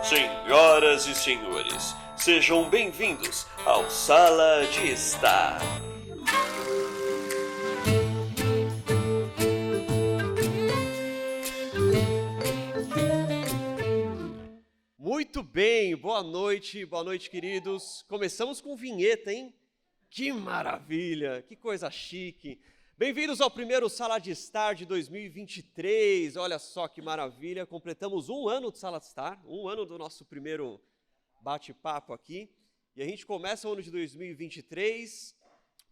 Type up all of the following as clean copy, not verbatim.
Senhoras e senhores, sejam bem-vindos ao Sala de Estar. Muito bem, boa noite, queridos. Começamos com vinheta, hein? Que maravilha, que coisa chique. Bem-vindos ao primeiro Sala de Estar de 2023. Olha só que maravilha, completamos um ano de Sala de Estar, um ano do nosso primeiro bate-papo aqui. E a gente começa o ano de 2023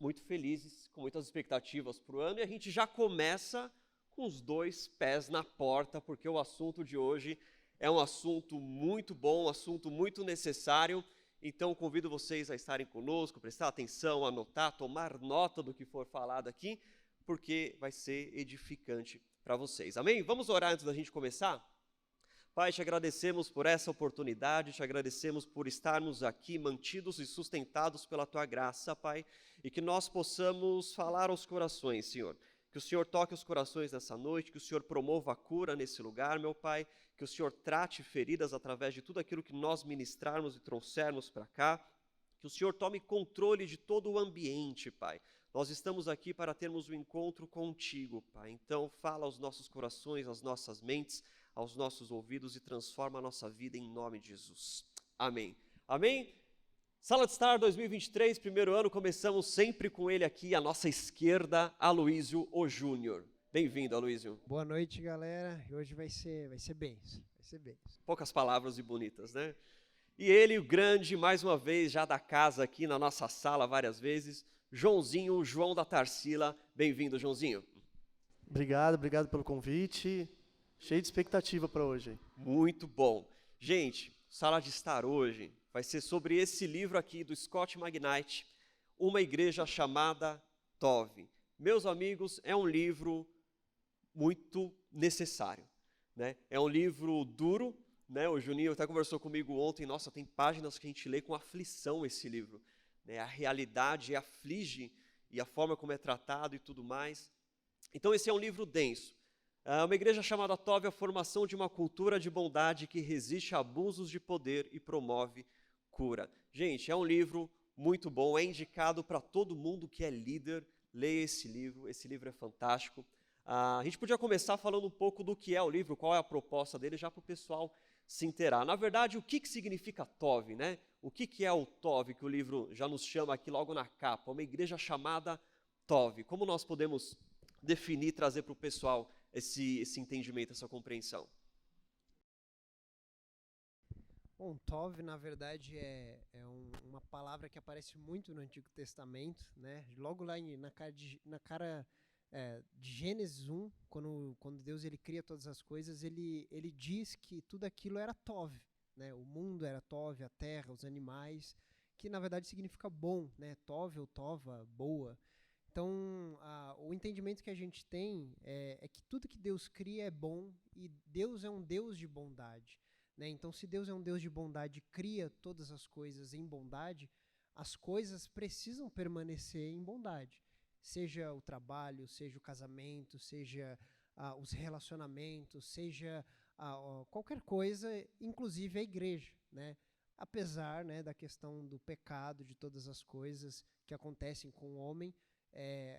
muito felizes, com muitas expectativas para o ano. E a gente já começa com os dois pés na porta, porque o assunto de hoje é um assunto muito bom, um assunto muito necessário. Então, convido vocês a estarem conosco, prestar atenção, anotar, tomar nota do que for falado aqui, porque vai ser edificante para vocês. Amém? Vamos orar antes da gente começar? Pai, te agradecemos por essa oportunidade, te agradecemos por estarmos aqui mantidos e sustentados pela Tua graça, Pai, e que nós possamos falar aos corações, Senhor. Que o Senhor toque os corações nessa noite, que o Senhor promova a cura nesse lugar, meu Pai, que o Senhor trate feridas através de tudo aquilo que nós ministrarmos e trouxermos para cá, que o Senhor tome controle de todo o ambiente, Pai. Nós estamos aqui para termos um encontro contigo, Pai. Então, fala aos nossos corações, às nossas mentes, aos nossos ouvidos e transforma a nossa vida em nome de Jesus. Amém. Amém? Sala de Estar 2023, primeiro ano, começamos sempre com ele aqui, à nossa esquerda, Aloísio O Júnior. Bem-vindo, Aloísio. Boa noite, galera. Hoje vai ser benção, Poucas palavras e bonitas, né? E ele, o grande, mais uma vez, já da casa aqui na nossa sala várias vezes, Joãozinho, João da Tarsila. Bem-vindo, Joãozinho. Obrigado pelo convite. Cheio de expectativa para hoje. Muito bom. Gente, Sala de Estar hoje vai ser sobre esse livro aqui do Scott McKnight, Uma Igreja Chamada Tov. Meus amigos, é um livro muito necessário, né? É um livro duro, né? O Juninho até conversou comigo ontem, nossa, tem páginas que a gente lê com aflição esse livro, né? A realidade aflige e a forma como é tratado e tudo mais. Então esse é um livro denso. Uma igreja chamada Tov é a formação de uma cultura de bondade que resiste a abusos de poder e promove cura. Gente, é um livro muito bom, é indicado para todo mundo que é líder. Leia esse livro é fantástico. A gente podia começar falando um pouco do que é o livro, qual é a proposta dele, já para o pessoal se inteirar. Na verdade, o que significa Tov, né? O que é o Tov, que o livro já nos chama aqui logo na capa? Uma igreja chamada Tov. Como nós podemos definir, trazer para o pessoal esse entendimento, essa compreensão? Bom, Tov, na verdade, uma palavra que aparece muito no Antigo Testamento, né? Logo lá na cara de Gênesis 1, quando Deus ele cria todas as coisas, ele diz que tudo aquilo era Tov, né? O mundo era Tov, a terra, os animais, que na verdade significa bom, né? Tov ou Tova, boa. Então, o entendimento que a gente tem é que tudo que Deus cria é bom e Deus é um Deus de bondade, né? Então, se Deus é um Deus de bondade e cria todas as coisas em bondade, as coisas precisam permanecer em bondade. Seja o trabalho, seja o casamento, seja os relacionamentos, seja qualquer coisa, inclusive a igreja, né? Apesar, né, da questão do pecado, de todas as coisas que acontecem com o homem,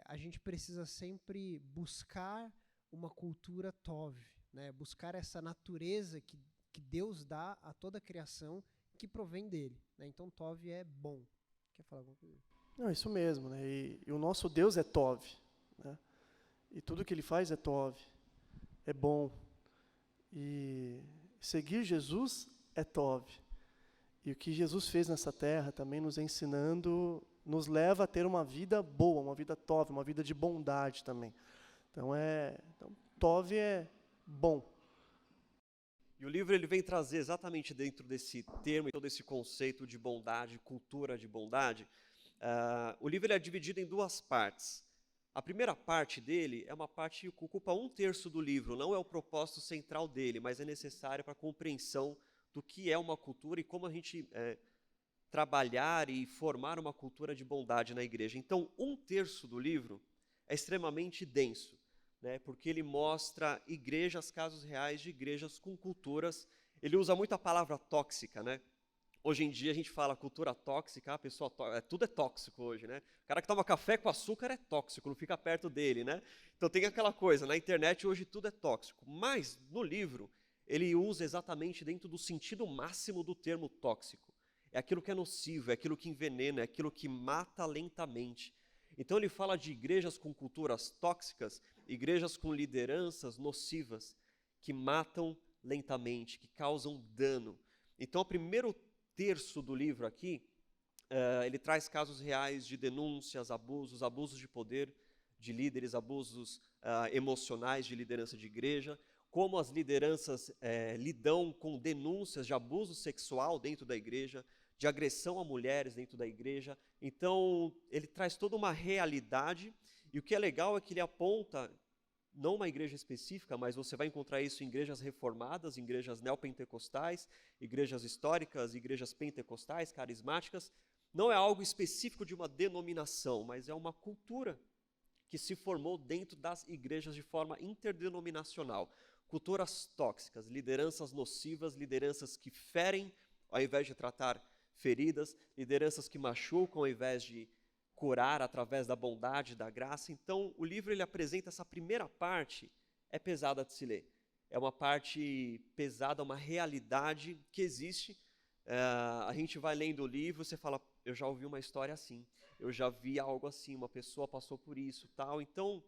a gente precisa sempre buscar uma cultura Tov, né? Buscar essa natureza que Deus dá a toda a criação que provém dele, né? Então Tov é bom. Quer falar alguma coisa? Não, isso mesmo, né? E o nosso Deus é Tov, né? E tudo que Ele faz é Tov, é bom. E seguir Jesus é Tov. E o que Jesus fez nessa terra, também nos ensinando, nos leva a ter uma vida boa, uma vida Tov, uma vida de bondade também. Então Tov é bom. E o livro ele vem trazer exatamente dentro desse termo, todo esse conceito de bondade, cultura de bondade. O livro ele é dividido em duas partes. A primeira parte dele é uma parte que ocupa 1/3 do livro, não é o propósito central dele, mas é necessário para a compreensão do que é uma cultura e como a gente trabalhar e formar uma cultura de bondade na igreja. Então, 1/3 do livro é extremamente denso, né, porque ele mostra igrejas, casos reais de igrejas com culturas ele usa muito a palavra tóxica, né? Hoje em dia a gente fala cultura tóxica, a pessoa tudo é tóxico hoje, né? O cara que toma café com açúcar é tóxico, não fica perto dele, né? Então tem aquela coisa, na internet hoje tudo é tóxico, mas no livro ele usa exatamente dentro do sentido máximo do termo tóxico. É aquilo que é nocivo, é aquilo que envenena, é aquilo que mata lentamente. Então ele fala de igrejas com culturas tóxicas, igrejas com lideranças nocivas, que matam lentamente, que causam dano. Então o primeiro terço do livro aqui, ele traz casos reais de denúncias, abusos de poder de líderes, abusos emocionais de liderança de igreja, como as lideranças lidam com denúncias de abuso sexual dentro da igreja, de agressão a mulheres dentro da igreja. Então, ele traz toda uma realidade, e o que é legal é que ele aponta, não uma igreja específica, mas você vai encontrar isso em igrejas reformadas, em igrejas neopentecostais, igrejas históricas, igrejas pentecostais, carismáticas. Não é algo específico de uma denominação, mas é uma cultura que se formou dentro das igrejas de forma interdenominacional. Culturas tóxicas, lideranças nocivas, lideranças que ferem ao invés de tratar feridas, lideranças que machucam ao invés de curar através da bondade, da graça. Então, o livro ele apresenta essa primeira parte, é pesada de se ler. É uma parte pesada, uma realidade que existe. A gente vai lendo o livro, você fala, eu já ouvi uma história assim, eu já vi algo assim, uma pessoa passou por isso, tal. Então,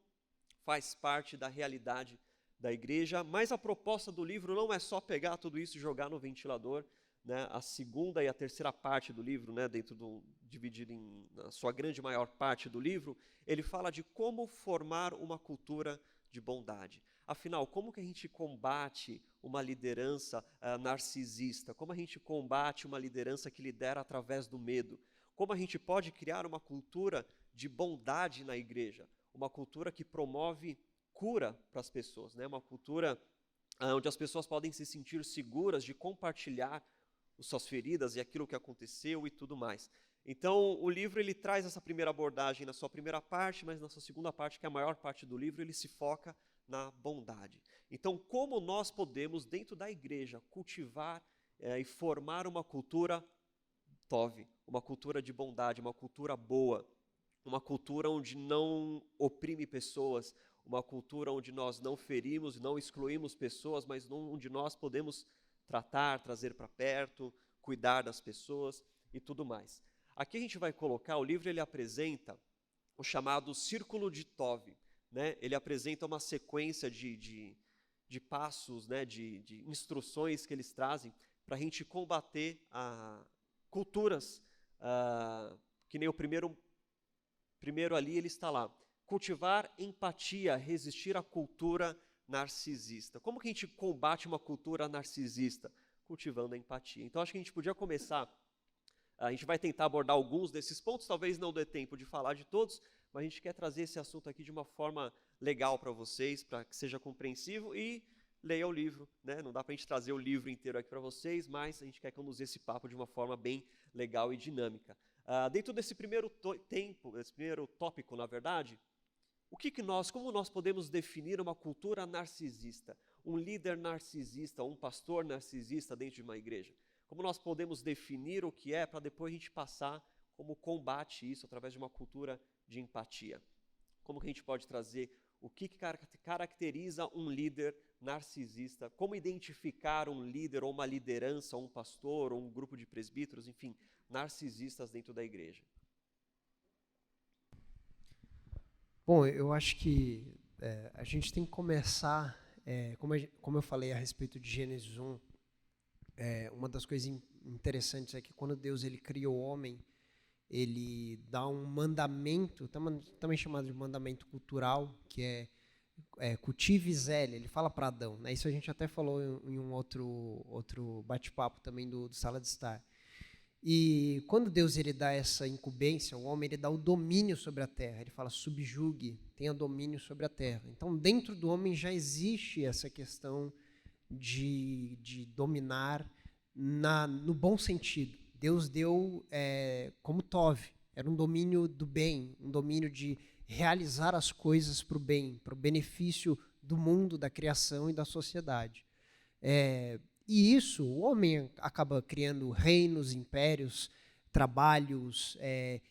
faz parte da realidade da igreja, mas a proposta do livro não é só pegar tudo isso e jogar no ventilador, né? A segunda e a terceira parte do livro, né, dividido na sua grande maior parte do livro, ele fala de como formar uma cultura de bondade. Afinal, como que a gente combate uma liderança narcisista? Como a gente combate uma liderança que lidera através do medo? Como a gente pode criar uma cultura de bondade na igreja? Uma cultura que promove cura para as pessoas, né? Uma cultura onde as pessoas podem se sentir seguras de compartilhar as suas feridas e aquilo que aconteceu e tudo mais. Então, o livro ele traz essa primeira abordagem na sua primeira parte, mas na sua segunda parte, que é a maior parte do livro, ele se foca na bondade. Então, como nós podemos, dentro da igreja, cultivar e formar uma cultura Tov, uma cultura de bondade, uma cultura boa, uma cultura onde não oprime pessoas, uma cultura onde nós não ferimos, não excluímos pessoas, mas onde nós podemos tratar, trazer para perto, cuidar das pessoas e tudo mais. Aqui a gente vai colocar, o livro ele apresenta o chamado Círculo de Tov, né? Ele apresenta uma sequência de passos, né? de instruções que eles trazem para a gente combater culturas, que nem o primeiro ali ele está lá, cultivar empatia, resistir à cultura narcisista. Como que a gente combate uma cultura narcisista? Cultivando a empatia. Então, acho que a gente podia começar, a gente vai tentar abordar alguns desses pontos, talvez não dê tempo de falar de todos, mas a gente quer trazer esse assunto aqui de uma forma legal para vocês, para que seja compreensivo, e leia o livro, né? Não dá para a gente trazer o livro inteiro aqui para vocês, mas a gente quer conduzir esse papo de uma forma bem legal e dinâmica. Dentro desse primeiro tópico, na verdade, como nós podemos definir uma cultura narcisista, um líder narcisista, um pastor narcisista dentro de uma igreja? Como nós podemos definir o que é para depois a gente passar como combate isso através de uma cultura de empatia? Como que a gente pode trazer o que caracteriza um líder narcisista? Como identificar um líder ou uma liderança, ou um pastor, ou um grupo de presbíteros, enfim, narcisistas dentro da igreja? Bom, eu acho que a gente tem que começar, como eu falei a respeito de Gênesis 1, uma das coisas interessantes é que quando Deus ele cria o homem, ele dá um mandamento, também chamado de mandamento cultural, que é cultive e zele, ele fala para Adão, né? Isso a gente até falou em um outro bate-papo também do Sala de Estar. E quando Deus ele dá essa incumbência ao homem, ele dá o domínio sobre a terra. Ele fala, subjugue, tenha domínio sobre a terra. Então, dentro do homem já existe essa questão de dominar no bom sentido. Deus deu como Tov, era um domínio do bem, um domínio de realizar as coisas para o bem, para o benefício do mundo, da criação e da sociedade. E isso, o homem acaba criando reinos, impérios, trabalhos,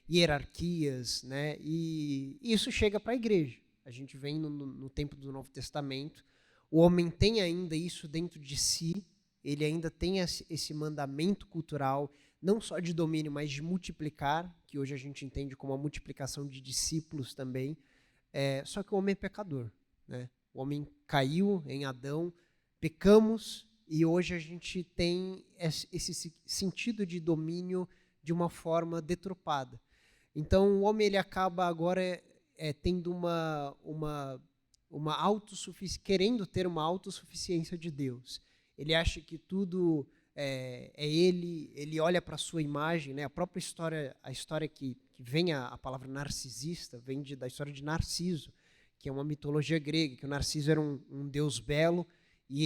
hierarquias, né? E isso chega para a igreja. A gente vem no tempo do Novo Testamento, o homem tem ainda isso dentro de si, ele ainda tem esse mandamento cultural, não só de domínio, mas de multiplicar, que hoje a gente entende como a multiplicação de discípulos também. Só que o homem é pecador, né? O homem caiu em Adão, pecamos, e hoje a gente tem esse sentido de domínio de uma forma deturpada. Então o homem ele acaba agora tendo querendo ter uma autossuficiência de Deus. Ele acha que tudo é ele olha para a sua imagem, né? A história que vem a palavra narcisista, vem da história de Narciso, que é uma mitologia grega, que o Narciso era um deus belo, e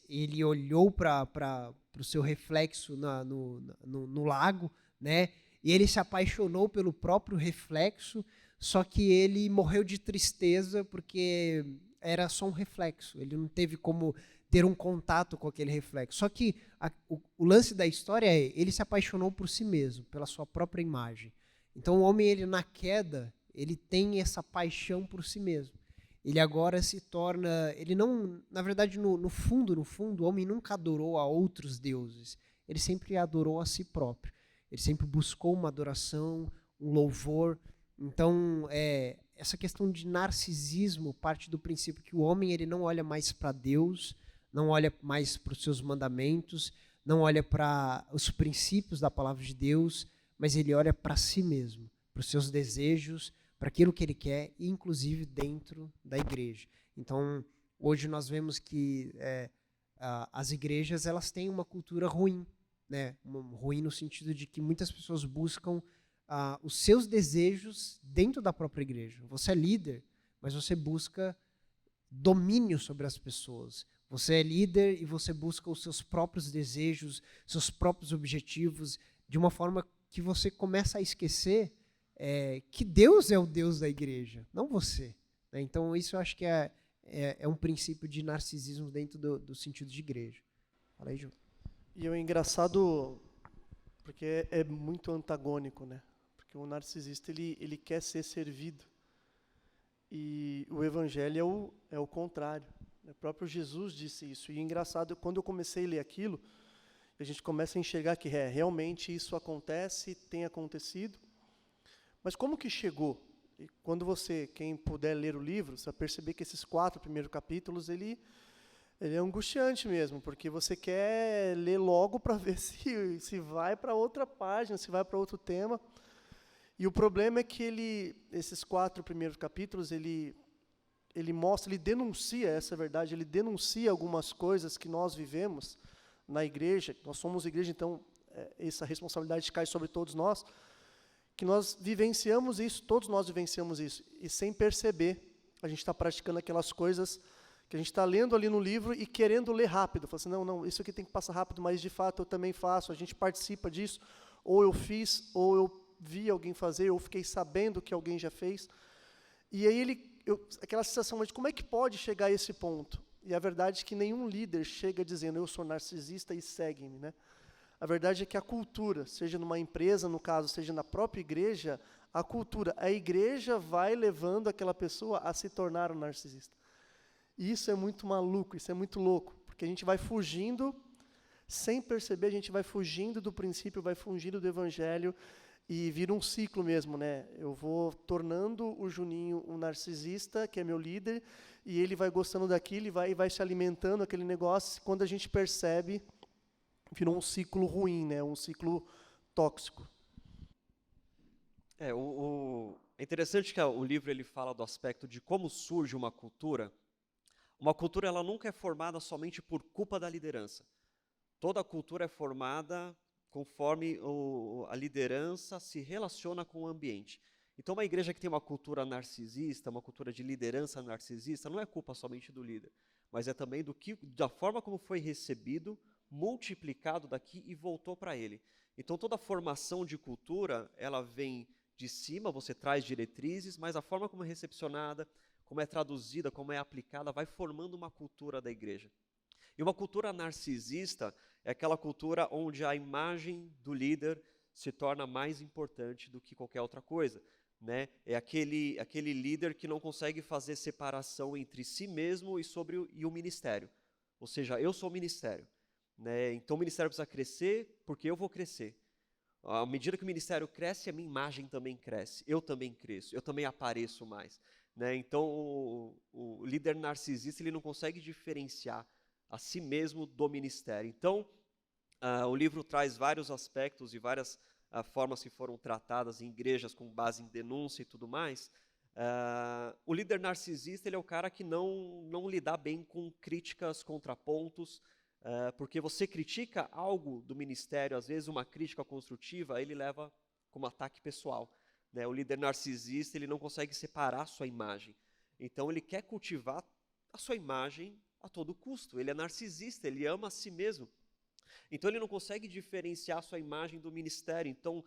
ele olhou para o seu reflexo no lago, né? E ele se apaixonou pelo próprio reflexo, só que ele morreu de tristeza porque era só um reflexo, ele não teve como ter um contato com aquele reflexo. Só que o lance da história ele se apaixonou por si mesmo, pela sua própria imagem. Então o homem, ele na queda, ele tem essa paixão por si mesmo. Ele agora se torna, ele não, na verdade, no fundo, o homem nunca adorou a outros deuses. Ele sempre adorou a si próprio. Ele sempre buscou uma adoração, um louvor. Então, essa questão de narcisismo parte do princípio que o homem ele não olha mais para Deus, não olha mais para os seus mandamentos, não olha para os princípios da palavra de Deus, mas ele olha para si mesmo, para os seus desejos, para aquilo que ele quer, inclusive dentro da igreja. Então, hoje nós vemos que as igrejas elas têm uma cultura ruim, né? Ruim no sentido de que muitas pessoas buscam os seus desejos dentro da própria igreja. Você é líder, mas você busca domínio sobre as pessoas. Você é líder e você busca os seus próprios desejos, seus próprios objetivos, de uma forma que você começa a esquecer que Deus é o Deus da igreja, não você, né? Então, isso eu acho que é um princípio de narcisismo dentro do sentido de igreja. Fala aí, João. E é engraçado, porque é muito antagônico, né? Porque o narcisista, ele quer ser servido. E o evangelho é o contrário. O próprio Jesus disse isso. E é engraçado, quando eu comecei a ler aquilo, a gente começa a enxergar que realmente isso acontece, tem acontecido. Mas como que chegou? E quando quem puder ler o livro, você vai perceber que esses 4 primeiros capítulos, ele é angustiante mesmo, porque você quer ler logo para ver se vai para outra página, se vai para outro tema. E o problema é que esses 4 primeiros capítulos, ele mostra, ele denuncia essa verdade, ele denuncia algumas coisas que nós vivemos na igreja. Nós somos igreja, então essa responsabilidade cai sobre todos nós, que nós vivenciamos isso, todos nós vivenciamos isso, e sem perceber, a gente está praticando aquelas coisas que a gente está lendo ali no livro e querendo ler rápido. Fala assim, não, isso aqui tem que passar rápido, mas de fato eu também faço, a gente participa disso, ou eu fiz, ou eu vi alguém fazer, ou fiquei sabendo que alguém já fez. E aí aquela sensação de como é que pode chegar a esse ponto? E a verdade é que nenhum líder chega dizendo, eu sou narcisista e segue-me, né? A verdade é que a cultura, seja numa empresa, no caso, seja na própria igreja, a igreja vai levando aquela pessoa a se tornar um narcisista. E isso é muito maluco, isso é muito louco, porque a gente vai fugindo, sem perceber, a gente vai fugindo do princípio, vai fugindo do evangelho, e vira um ciclo mesmo, né? Eu vou tornando o Juninho um narcisista, que é meu líder, e ele vai gostando daquilo, e vai se alimentando aquele negócio, quando a gente percebe, virou um ciclo ruim, né? Um ciclo tóxico. É interessante que o livro ele fala do aspecto de como surge uma cultura. Uma cultura ela nunca é formada somente por culpa da liderança. Toda cultura é formada conforme a liderança se relaciona com o ambiente. Então, uma igreja que tem uma cultura narcisista, uma cultura de liderança narcisista, não é culpa somente do líder, mas é também da forma como foi recebido, multiplicado daqui e voltou para ele. Então, toda formação de cultura, ela vem de cima, você traz diretrizes, mas a forma como é recepcionada, como é traduzida, como é aplicada, vai formando uma cultura da igreja. E uma cultura narcisista é aquela cultura onde a imagem do líder se torna mais importante do que qualquer outra coisa, né? É aquele líder que não consegue fazer separação entre si mesmo e o ministério. Ou seja, eu sou o ministério, né? Então o ministério precisa crescer porque eu vou crescer. À medida que o ministério cresce, a minha imagem também cresce, eu também cresço, eu também apareço mais, né? Então o líder narcisista ele não consegue diferenciar a si mesmo do ministério. Então o livro traz vários aspectos e várias formas que foram tratadas em igrejas com base em denúncia e tudo mais. O líder narcisista ele é o cara que não lida bem com críticas, contrapontos, porque você critica algo do ministério, às vezes uma crítica construtiva, ele leva como ataque pessoal, né? O líder narcisista ele não consegue separar a sua imagem, então ele quer cultivar a sua imagem a todo custo, ele é narcisista, ele ama a si mesmo. Então ele não consegue diferenciar a sua imagem do ministério, então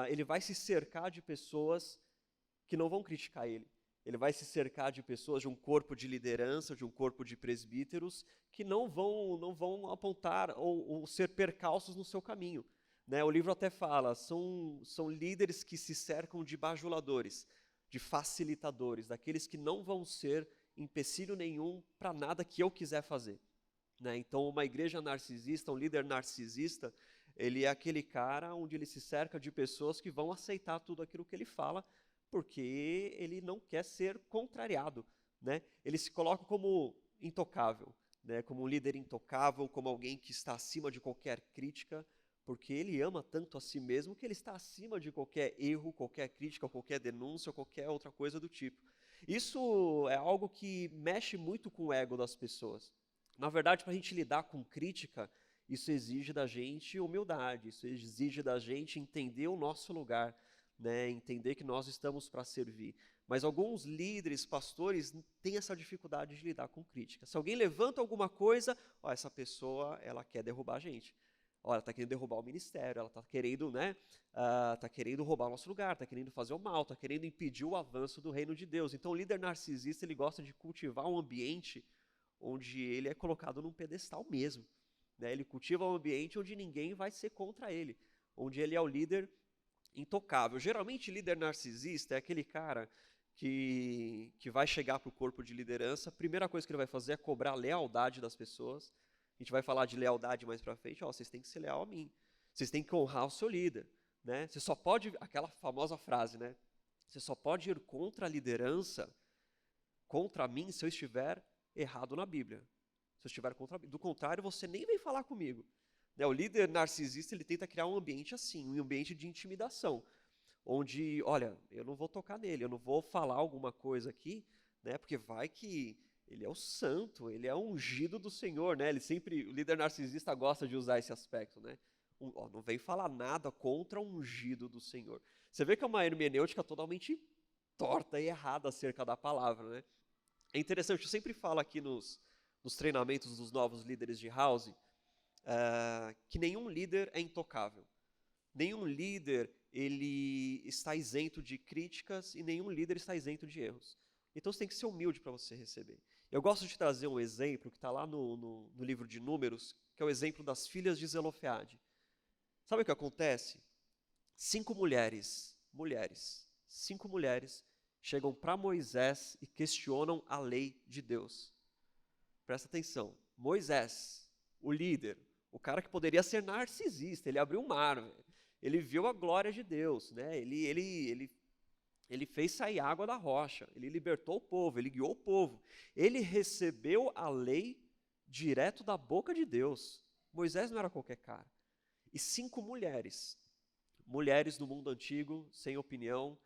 ele vai se cercar de pessoas que não vão criticar ele. Ele vai se cercar de pessoas, de um corpo de liderança, de um corpo de presbíteros, que não vão apontar ou ser percalços no seu caminho, né? O livro até fala, são líderes que se cercam de bajuladores, de facilitadores, daqueles que não vão ser empecilho nenhum para nada que eu quiser fazer, né? Então uma igreja narcisista, um líder narcisista, ele é aquele cara onde ele se cerca de pessoas que vão aceitar tudo aquilo que ele fala, porque ele não quer ser contrariado, né? Ele se coloca como intocável, né? Como um líder intocável, como alguém que está acima de qualquer crítica, porque ele ama tanto a si mesmo que ele está acima de qualquer erro, qualquer crítica, qualquer denúncia, qualquer outra coisa do tipo. Isso é algo que mexe muito com o ego das pessoas. Na verdade, para a gente lidar com crítica, isso exige da gente humildade, isso exige da gente entender o nosso lugar, né, entender que nós estamos para servir. Mas alguns líderes, pastores, têm essa dificuldade de lidar com crítica. Se alguém levanta alguma coisa, essa pessoa ela quer derrubar a gente. Ela está querendo derrubar o ministério, ela está querendo, né, tá querendo roubar o nosso lugar, está querendo fazer o mal, está querendo impedir o avanço do reino de Deus. Então o líder narcisista ele gosta de cultivar um ambiente onde ele é colocado num pedestal mesmo, né? Ele cultiva um ambiente onde ninguém vai ser contra ele, onde ele é o líder intocável. Geralmente, líder narcisista é aquele cara que vai chegar para o corpo de liderança, a primeira coisa que ele vai fazer é cobrar a lealdade das pessoas. A gente vai falar de lealdade mais para frente. Vocês têm que ser leal a mim, vocês têm que honrar o seu líder, né? Você só pode, aquela famosa frase, né? Você só pode ir contra a liderança, contra mim, se eu estiver errado na Bíblia. Se eu estiver contra mim. Do contrário, você nem vem falar comigo. O líder narcisista ele tenta criar um ambiente assim, um ambiente de intimidação, onde, olha, eu não vou tocar nele, eu não vou falar alguma coisa aqui, né? Porque vai que ele é o santo, ele é o ungido do Senhor, né? O líder narcisista gosta de usar esse aspecto, né? Não vem falar nada contra o ungido do Senhor. Você vê que é uma hermenêutica totalmente torta e errada acerca da palavra, né? É interessante, eu sempre falo aqui nos treinamentos dos novos líderes de house, que nenhum líder é intocável. Nenhum líder ele está isento de críticas e nenhum líder está isento de erros. Então você tem que ser humilde para você receber. Eu gosto de trazer um exemplo que está lá no livro de Números, que é o exemplo das filhas de Zelofeade. Sabe o que acontece? 5 mulheres, chegam para Moisés e questionam a lei de Deus. Presta atenção, Moisés, o líder, o cara que poderia ser narcisista, ele abriu o mar, ele viu a glória de Deus, né? Ele fez sair água da rocha, ele libertou o povo, ele guiou o povo, ele recebeu a lei direto da boca de Deus. Moisés não era qualquer cara. E 5 mulheres no mundo antigo, sem opinião,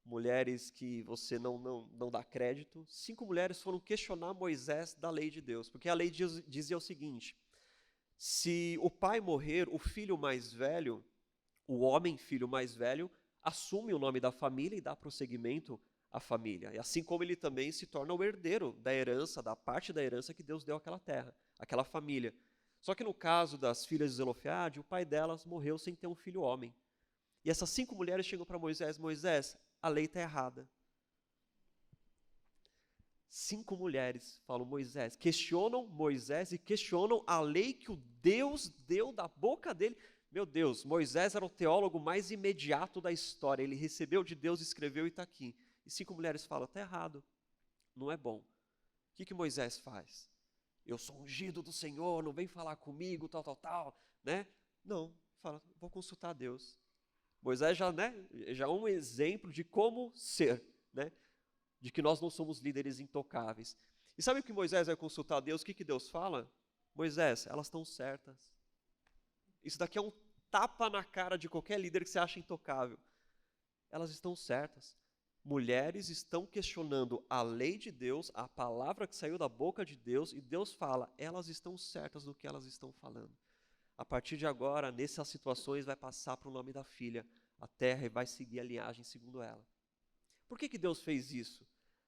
mulheres que você não dá crédito, 5 mulheres foram questionar Moisés da lei de Deus, porque a lei dizia o seguinte: se o pai morrer, o filho mais velho, o homem filho mais velho, assume o nome da família e dá prosseguimento à família. E assim como ele também se torna o herdeiro da herança, da parte da herança que Deus deu àquela terra, àquela família. Só que no caso das filhas de Zelofeade, o pai delas morreu sem ter um filho homem. E essas 5 mulheres chegam para Moisés: Moisés, a lei está errada. 5 mulheres falam Moisés, questionam Moisés e questionam a lei que o Deus deu da boca dele. Meu Deus, Moisés era o teólogo mais imediato da história, ele recebeu de Deus, escreveu e está aqui. E 5 mulheres falam, está errado, não é bom. O que Moisés faz? Eu sou ungido do Senhor, não vem falar comigo, tal, né? Não, fala, vou consultar a Deus. Moisés já é um exemplo de como ser, né? De que nós não somos líderes intocáveis. E sabe o que Moisés vai consultar a Deus? O que Deus fala? Moisés, elas estão certas. Isso daqui é um tapa na cara de qualquer líder que você acha intocável. Elas estão certas. Mulheres estão questionando a lei de Deus, a palavra que saiu da boca de Deus, e Deus fala, elas estão certas do que elas estão falando. A partir de agora, nessas situações, vai passar para o nome da filha, a terra, e vai seguir a linhagem segundo ela. Por que Deus fez isso?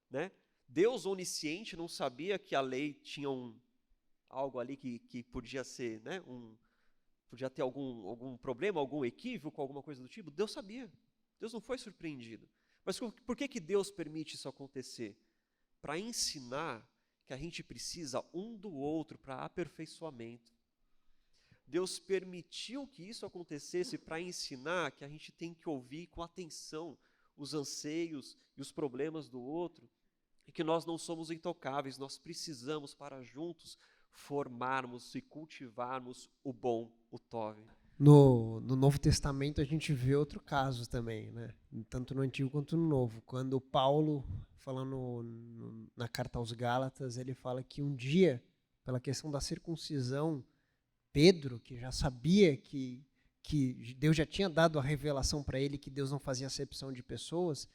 Né? Deus, onisciente, não sabia que a lei tinha algo ali que podia ser, né, podia ter algum problema, algum equívoco, alguma coisa do tipo? Deus sabia. Deus não foi surpreendido. Mas por que Deus permite isso acontecer? Para ensinar que a gente precisa um do outro para aperfeiçoamento. Deus permitiu que isso acontecesse para ensinar que a gente tem que ouvir com atenção os anseios e os problemas do outro, e que nós não somos intocáveis, nós precisamos para juntos formarmos e cultivarmos o bom, o Tov. No Novo Testamento a gente vê outro caso também, né? Tanto no Antigo quanto no Novo. Quando Paulo, falando na carta aos Gálatas, ele fala que um dia, pela questão da circuncisão, Pedro, que já sabia que Deus já tinha dado a revelação para ele que Deus não fazia acepção de pessoas,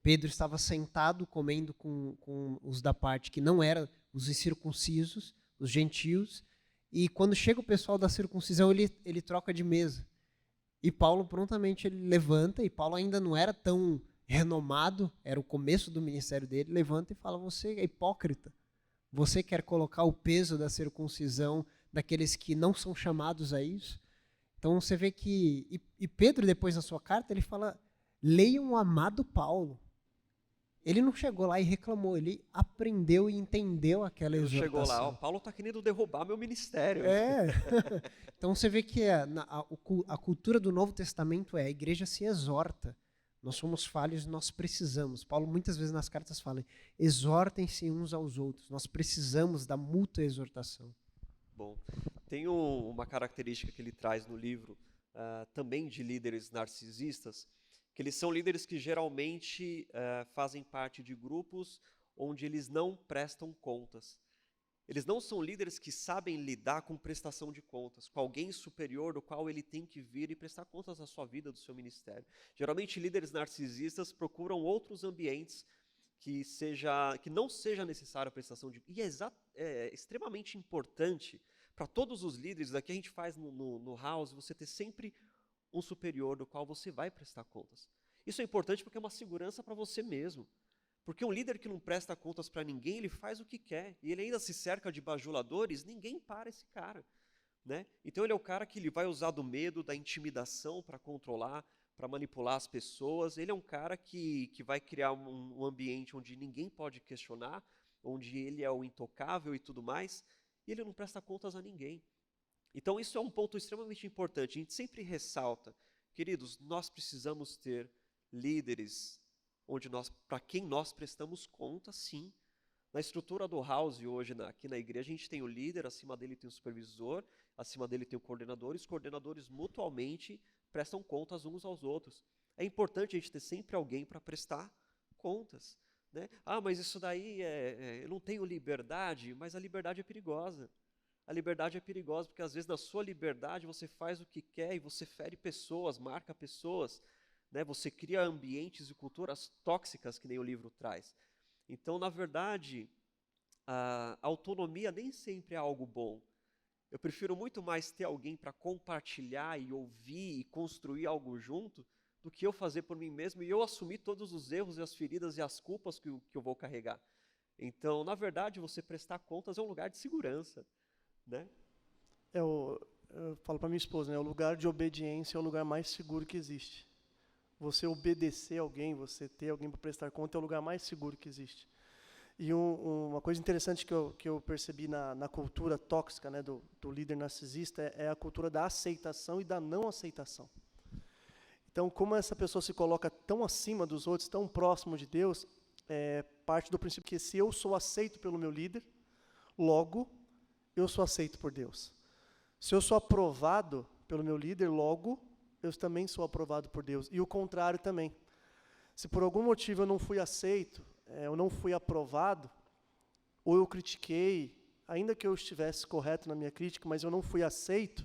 Pedro estava sentado comendo com os da parte que não eram os incircuncisos, os gentios, e quando chega o pessoal da circuncisão, ele troca de mesa. E Paulo prontamente ele levanta, e Paulo ainda não era tão renomado, era o começo do ministério dele, levanta e fala, você é hipócrita, você quer colocar o peso da circuncisão daqueles que não são chamados a isso? Então você vê que, e Pedro depois na sua carta, ele fala, leiam o amado Paulo. Ele não chegou lá e reclamou, ele aprendeu e entendeu aquela exortação. Ele chegou lá, Paulo está querendo derrubar meu ministério. Então você vê que a cultura do Novo Testamento a igreja se exorta. Nós somos falhos, nós precisamos. Paulo muitas vezes nas cartas fala, exortem-se uns aos outros. Nós precisamos da mútua exortação. Bom, tem uma característica que ele traz no livro, também de líderes narcisistas, que eles são líderes que geralmente fazem parte de grupos onde eles não prestam contas. Eles não são líderes que sabem lidar com prestação de contas, com alguém superior do qual ele tem que vir e prestar contas da sua vida, do seu ministério. Geralmente, líderes narcisistas procuram outros ambientes que não seja necessária a prestação de... E é extremamente importante para todos os líderes, daqui a gente faz no house, você ter sempre um superior do qual você vai prestar contas. Isso é importante porque é uma segurança para você mesmo. Porque um líder que não presta contas para ninguém, ele faz o que quer. E ele ainda se cerca de bajuladores, ninguém para esse cara. Né? Então ele é o cara que ele vai usar do medo, da intimidação para controlar, para manipular as pessoas. Ele é um cara que vai criar um ambiente onde ninguém pode questionar, onde ele é o intocável e tudo mais, e ele não presta contas a ninguém. Então isso é um ponto extremamente importante. A gente sempre ressalta, queridos, nós precisamos ter líderes para quem nós prestamos conta, sim. Na estrutura do house hoje, aqui na igreja, a gente tem o líder, acima dele tem o supervisor, acima dele tem o coordenador, e os coordenadores mutualmente prestam contas uns aos outros. É importante a gente ter sempre alguém para prestar contas. Né? Mas isso daí eu não tenho liberdade, mas a liberdade é perigosa. A liberdade é perigosa porque às vezes na sua liberdade você faz o que quer e você fere pessoas, marca pessoas, né? Você cria ambientes e culturas tóxicas que nem o livro traz. Então, na verdade, a autonomia nem sempre é algo bom. Eu prefiro muito mais ter alguém para compartilhar e ouvir e construir algo junto do que eu fazer por mim mesmo e eu assumir todos os erros e as feridas e as culpas que eu vou carregar. Então, na verdade, você prestar contas é um lugar de segurança. Né? Eu falo para minha esposa, né, o lugar de obediência é o lugar mais seguro que existe. Você obedecer alguém, você ter alguém para prestar conta é o lugar mais seguro que existe. E uma coisa interessante que eu percebi na cultura tóxica, né, do líder narcisista é a cultura da aceitação e da não aceitação. Então, como essa pessoa se coloca tão acima dos outros, tão próximo de Deus, parte do princípio que se eu sou aceito pelo meu líder, logo eu sou aceito por Deus. Se eu sou aprovado pelo meu líder, logo eu também sou aprovado por Deus. E o contrário também. Se por algum motivo eu não fui aceito, eu não fui aprovado, ou eu critiquei, ainda que eu estivesse correto na minha crítica, mas eu não fui aceito,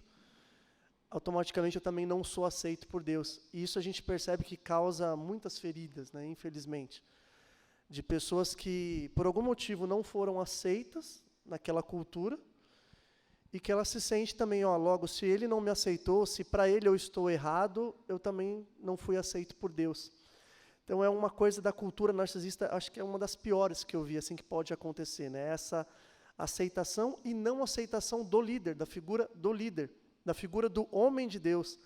automaticamente eu também não sou aceito por Deus. E isso a gente percebe que causa muitas feridas, né, infelizmente, de pessoas que, por algum motivo, não foram aceitas naquela cultura, e que ela se sente também, logo, se ele não me aceitou, se para ele eu estou errado, eu também não fui aceito por Deus. Então, é uma coisa da cultura narcisista, acho que é uma das piores que eu vi, assim, que pode acontecer, né? Essa aceitação e não aceitação do líder, da figura do líder, da figura do homem de Deus,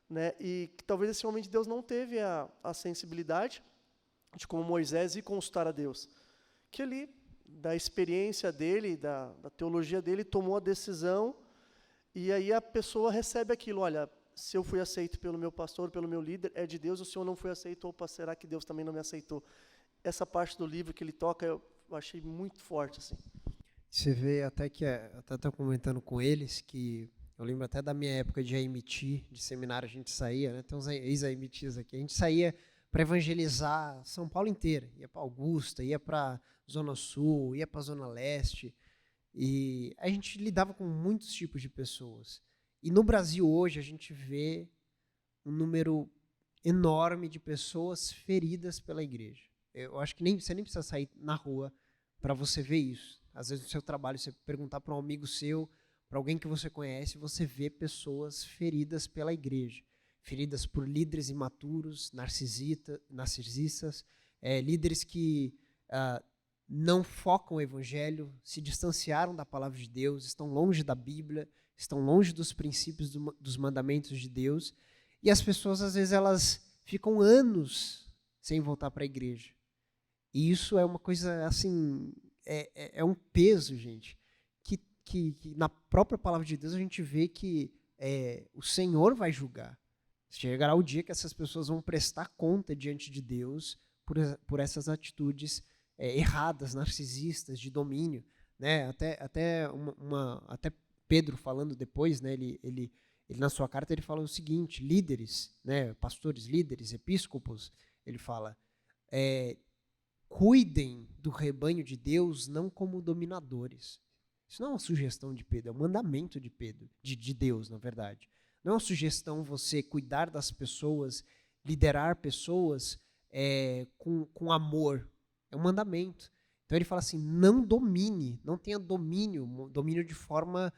né? E que talvez esse homem de Deus não teve a sensibilidade de, como Moisés, ir consultar a Deus. Que ele, da experiência dele, da teologia dele, tomou a decisão, e aí a pessoa recebe aquilo, olha, se eu fui aceito pelo meu pastor, pelo meu líder, é de Deus, ou se eu não fui aceito, opa, será que Deus também não me aceitou? Essa parte do livro que ele toca, eu achei muito forte, assim. Você vê até que, até estou comentando com eles, que eu lembro até da minha época de AMT, de seminário, a gente saía, né, tem uns ex-AMTs aqui, a gente saía para evangelizar São Paulo inteira, ia para Augusta, ia para Zona Sul, ia para Zona Leste, e a gente lidava com muitos tipos de pessoas. E no Brasil hoje a gente vê um número enorme de pessoas feridas pela igreja. Eu acho que você nem precisa sair na rua para você ver isso. Às vezes no seu trabalho, você perguntar para um amigo seu, para alguém que você conhece, você vê pessoas feridas pela igreja. Feridas por líderes imaturos, narcisistas, líderes que não focam o evangelho, se distanciaram da palavra de Deus, estão longe da Bíblia, estão longe dos princípios dos mandamentos de Deus, e as pessoas, às vezes, elas ficam anos sem voltar para a igreja. E isso é uma coisa, assim, é um peso, gente, que na própria palavra de Deus a gente vê que o Senhor vai julgar. Chegará o dia que essas pessoas vão prestar conta diante de Deus por essas atitudes erradas, narcisistas, de domínio, né? Até Pedro falando depois, né? Ele na sua carta ele fala o seguinte: líderes, né? Pastores, líderes, episcopos, ele fala: cuidem do rebanho de Deus não como dominadores. Isso não é uma sugestão de Pedro, é um mandamento de Pedro, de Deus, na verdade. Não é uma sugestão você cuidar das pessoas, liderar pessoas com amor. É um mandamento. Então ele fala assim, não domine, não tenha domínio de forma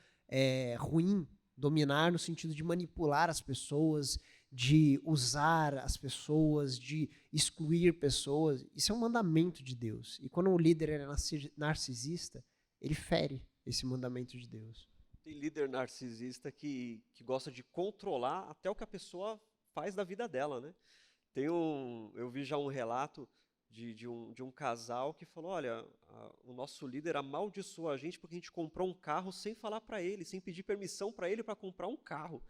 ruim, dominar no sentido de manipular as pessoas, de usar as pessoas, de excluir pessoas. Isso é um mandamento de Deus. E quando o líder é narcisista, ele fere esse mandamento de Deus. Tem líder narcisista que gosta de controlar até o que a pessoa faz da vida dela, né? Eu vi já um relato de um casal que falou, olha, o nosso líder amaldiçoou a gente porque a gente comprou um carro sem falar para ele, sem pedir permissão para ele para comprar um carro.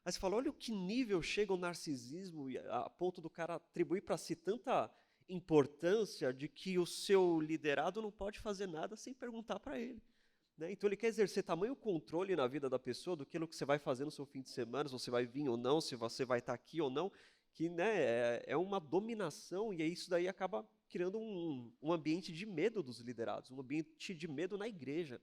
Aí você fala, olha o que nível chega o narcisismo a ponto do cara atribuir para si tanta importância de que o seu liderado não pode fazer nada sem perguntar para ele. Né? Então ele quer exercer tamanho controle na vida da pessoa do que você vai fazer no seu fim de semana, se você vai vir ou não, se você vai estar aqui ou não, que né, é uma dominação, e isso daí acaba criando um ambiente de medo dos liderados, um ambiente de medo na igreja,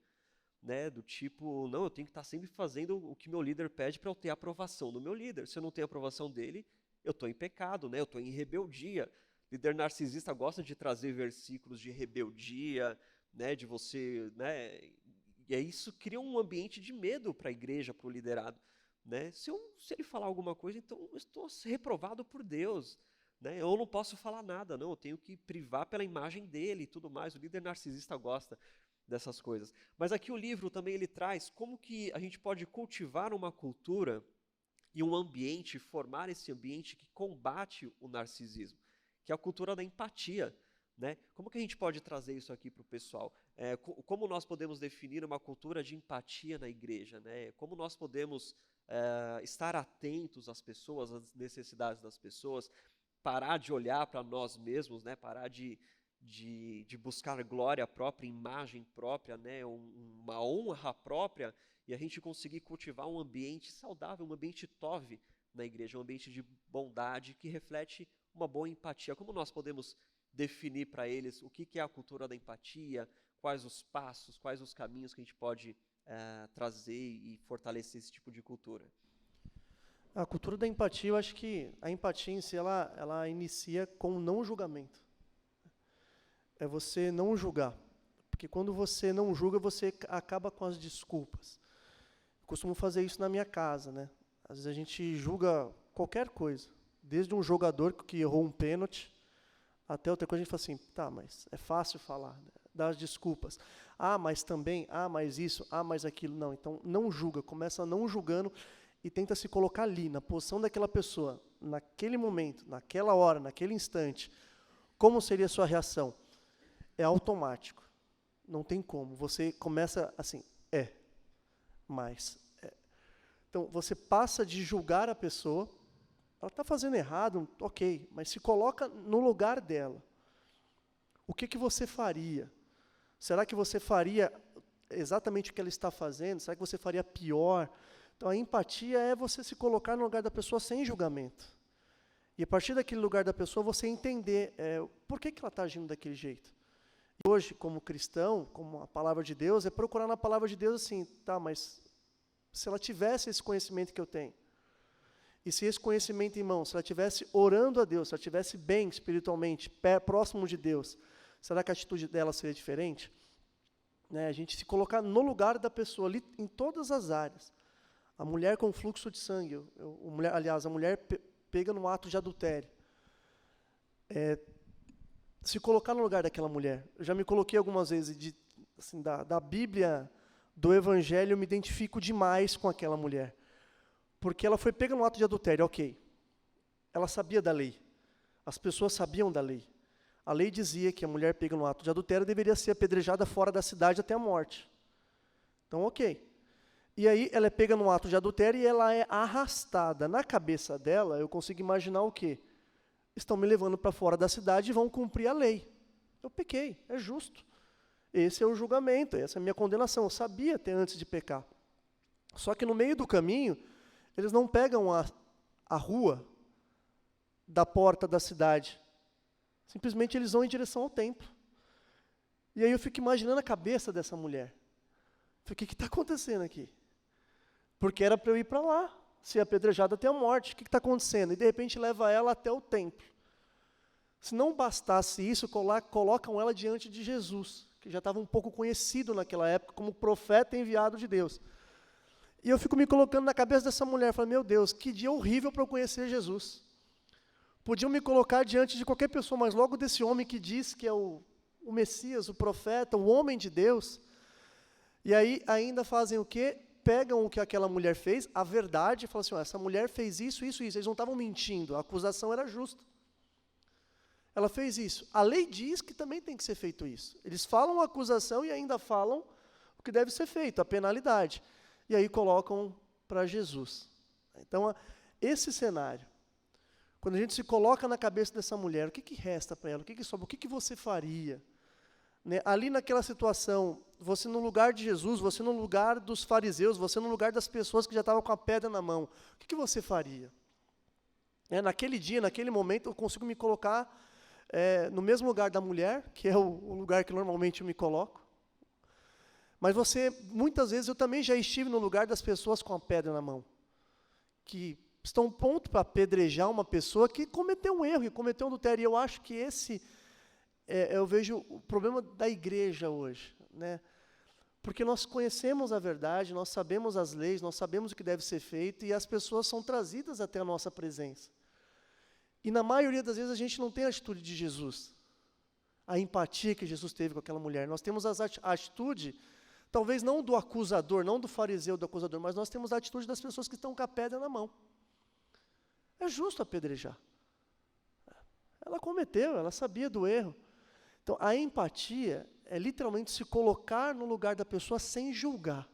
né, do tipo, não, eu tenho que estar sempre fazendo o que meu líder pede para eu ter a aprovação do meu líder. Se eu não tenho a aprovação dele, eu estou em pecado, né, eu estou em rebeldia. Líder narcisista gosta de trazer versículos de rebeldia, né, de você, né, e aí isso cria um ambiente de medo para a igreja, para o liderado. Né? Se ele falar alguma coisa, então eu estou reprovado por Deus. Né? Eu não posso falar nada, não. Eu tenho que privar pela imagem dele e tudo mais. O líder narcisista gosta dessas coisas. Mas aqui o livro também ele traz como que a gente pode cultivar uma cultura e um ambiente, formar esse ambiente que combate o narcisismo, que é a cultura da empatia. né? Como que a gente pode trazer isso aqui para o pessoal? Como nós podemos definir uma cultura de empatia na igreja, né? Como nós podemos estar atentos às pessoas, às necessidades das pessoas, parar de olhar para nós mesmos, né? Parar de buscar glória própria, imagem própria, né? Uma honra própria, e a gente conseguir cultivar um ambiente saudável, um ambiente tov na igreja, um ambiente de bondade que reflete uma boa empatia. Como nós podemos definir para eles o que é a cultura da empatia, quais os passos, quais os caminhos que a gente pode trazer e fortalecer esse tipo de cultura? A cultura da empatia, eu acho que a empatia em si, ela inicia com o não julgamento. É você não julgar. Porque quando você não julga, você acaba com as desculpas. Eu costumo fazer isso na minha casa, né? Às vezes a gente julga qualquer coisa. Desde um jogador que errou um pênalti, até outra coisa a gente fala assim, tá, mas é fácil falar, né? Dar as desculpas. Mas também, mas isso, mas aquilo. Não, então não julga, começa não julgando e tenta se colocar ali, na posição daquela pessoa, naquele momento, naquela hora, naquele instante. Como seria a sua reação? É automático, não tem como. Você começa assim, mas. Então, você passa de julgar a pessoa, ela está fazendo errado, ok, mas se coloca no lugar dela. O que você faria? Será que você faria exatamente o que ela está fazendo? Será que você faria pior? Então, a empatia é você se colocar no lugar da pessoa sem julgamento. E a partir daquele lugar da pessoa, você entender por que ela está agindo daquele jeito. E hoje, como cristão, como a palavra de Deus, é procurar na palavra de Deus assim, tá, mas se ela tivesse esse conhecimento que eu tenho, e se esse conhecimento em mão, se ela estivesse orando a Deus, se ela estivesse bem espiritualmente, próximo de Deus, será que a atitude dela seria diferente? Né, a gente se colocar no lugar da pessoa, ali, em todas as áreas. A mulher com fluxo de sangue, a mulher pega no ato de adultério. Se colocar no lugar daquela mulher. Eu já me coloquei algumas vezes, assim, da Bíblia, do Evangelho, eu me identifico demais com aquela mulher. Porque ela foi pega no ato de adultério, ok. Ela sabia da lei. As pessoas sabiam da lei. A lei dizia que a mulher pega no ato de adultério deveria ser apedrejada fora da cidade até a morte. Então, ok. E aí, ela é pega no ato de adultério e ela é arrastada. Na cabeça dela, eu consigo imaginar o quê? Estão me levando para fora da cidade e vão cumprir a lei. Eu pequei, é justo. Esse é o julgamento, essa é a minha condenação. Eu sabia até antes de pecar. Só que no meio do caminho, eles não pegam a rua da porta da cidade. Simplesmente eles vão em direção ao templo. E aí eu fico imaginando a cabeça dessa mulher. O que está acontecendo aqui? Porque era para eu ir para lá, ser apedrejado até a morte. O que está acontecendo? E de repente leva ela até o templo. Se não bastasse isso, colocam ela diante de Jesus, que já estava um pouco conhecido naquela época como profeta enviado de Deus. E eu fico me colocando na cabeça dessa mulher, falando, meu Deus, que dia horrível para eu conhecer Jesus. Podiam me colocar diante de qualquer pessoa, mas logo desse homem que diz que é o Messias, o profeta, o homem de Deus. E aí ainda fazem o quê? Pegam o que aquela mulher fez, a verdade, e falam assim, essa mulher fez isso, isso, isso. Eles não estavam mentindo, a acusação era justa. Ela fez isso. A lei diz que também tem que ser feito isso. Eles falam a acusação e ainda falam o que deve ser feito, a penalidade. E aí colocam para Jesus. Então, esse cenário, quando a gente se coloca na cabeça dessa mulher, o que resta para ela? O que sobra? O que você faria? Né? Ali naquela situação, você no lugar de Jesus, você no lugar dos fariseus, você no lugar das pessoas que já estavam com a pedra na mão, o que você faria? Naquele dia, naquele momento, eu consigo me colocar no mesmo lugar da mulher, que é o lugar que normalmente eu me coloco. Mas muitas vezes eu também já estive no lugar das pessoas com a pedra na mão, que estão pronto para apedrejar uma pessoa que cometeu um erro, que cometeu um adultério. E eu acho que esse, eu vejo o problema da igreja hoje, né? Porque nós conhecemos a verdade, nós sabemos as leis, nós sabemos o que deve ser feito, e as pessoas são trazidas até a nossa presença. E na maioria das vezes a gente não tem a atitude de Jesus, a empatia que Jesus teve com aquela mulher. Nós temos a atitude, talvez não do acusador, não do fariseu do acusador, mas nós temos a atitude das pessoas que estão com a pedra na mão. É justo apedrejar. Ela cometeu, ela sabia do erro. Então, a empatia é literalmente se colocar no lugar da pessoa sem julgar.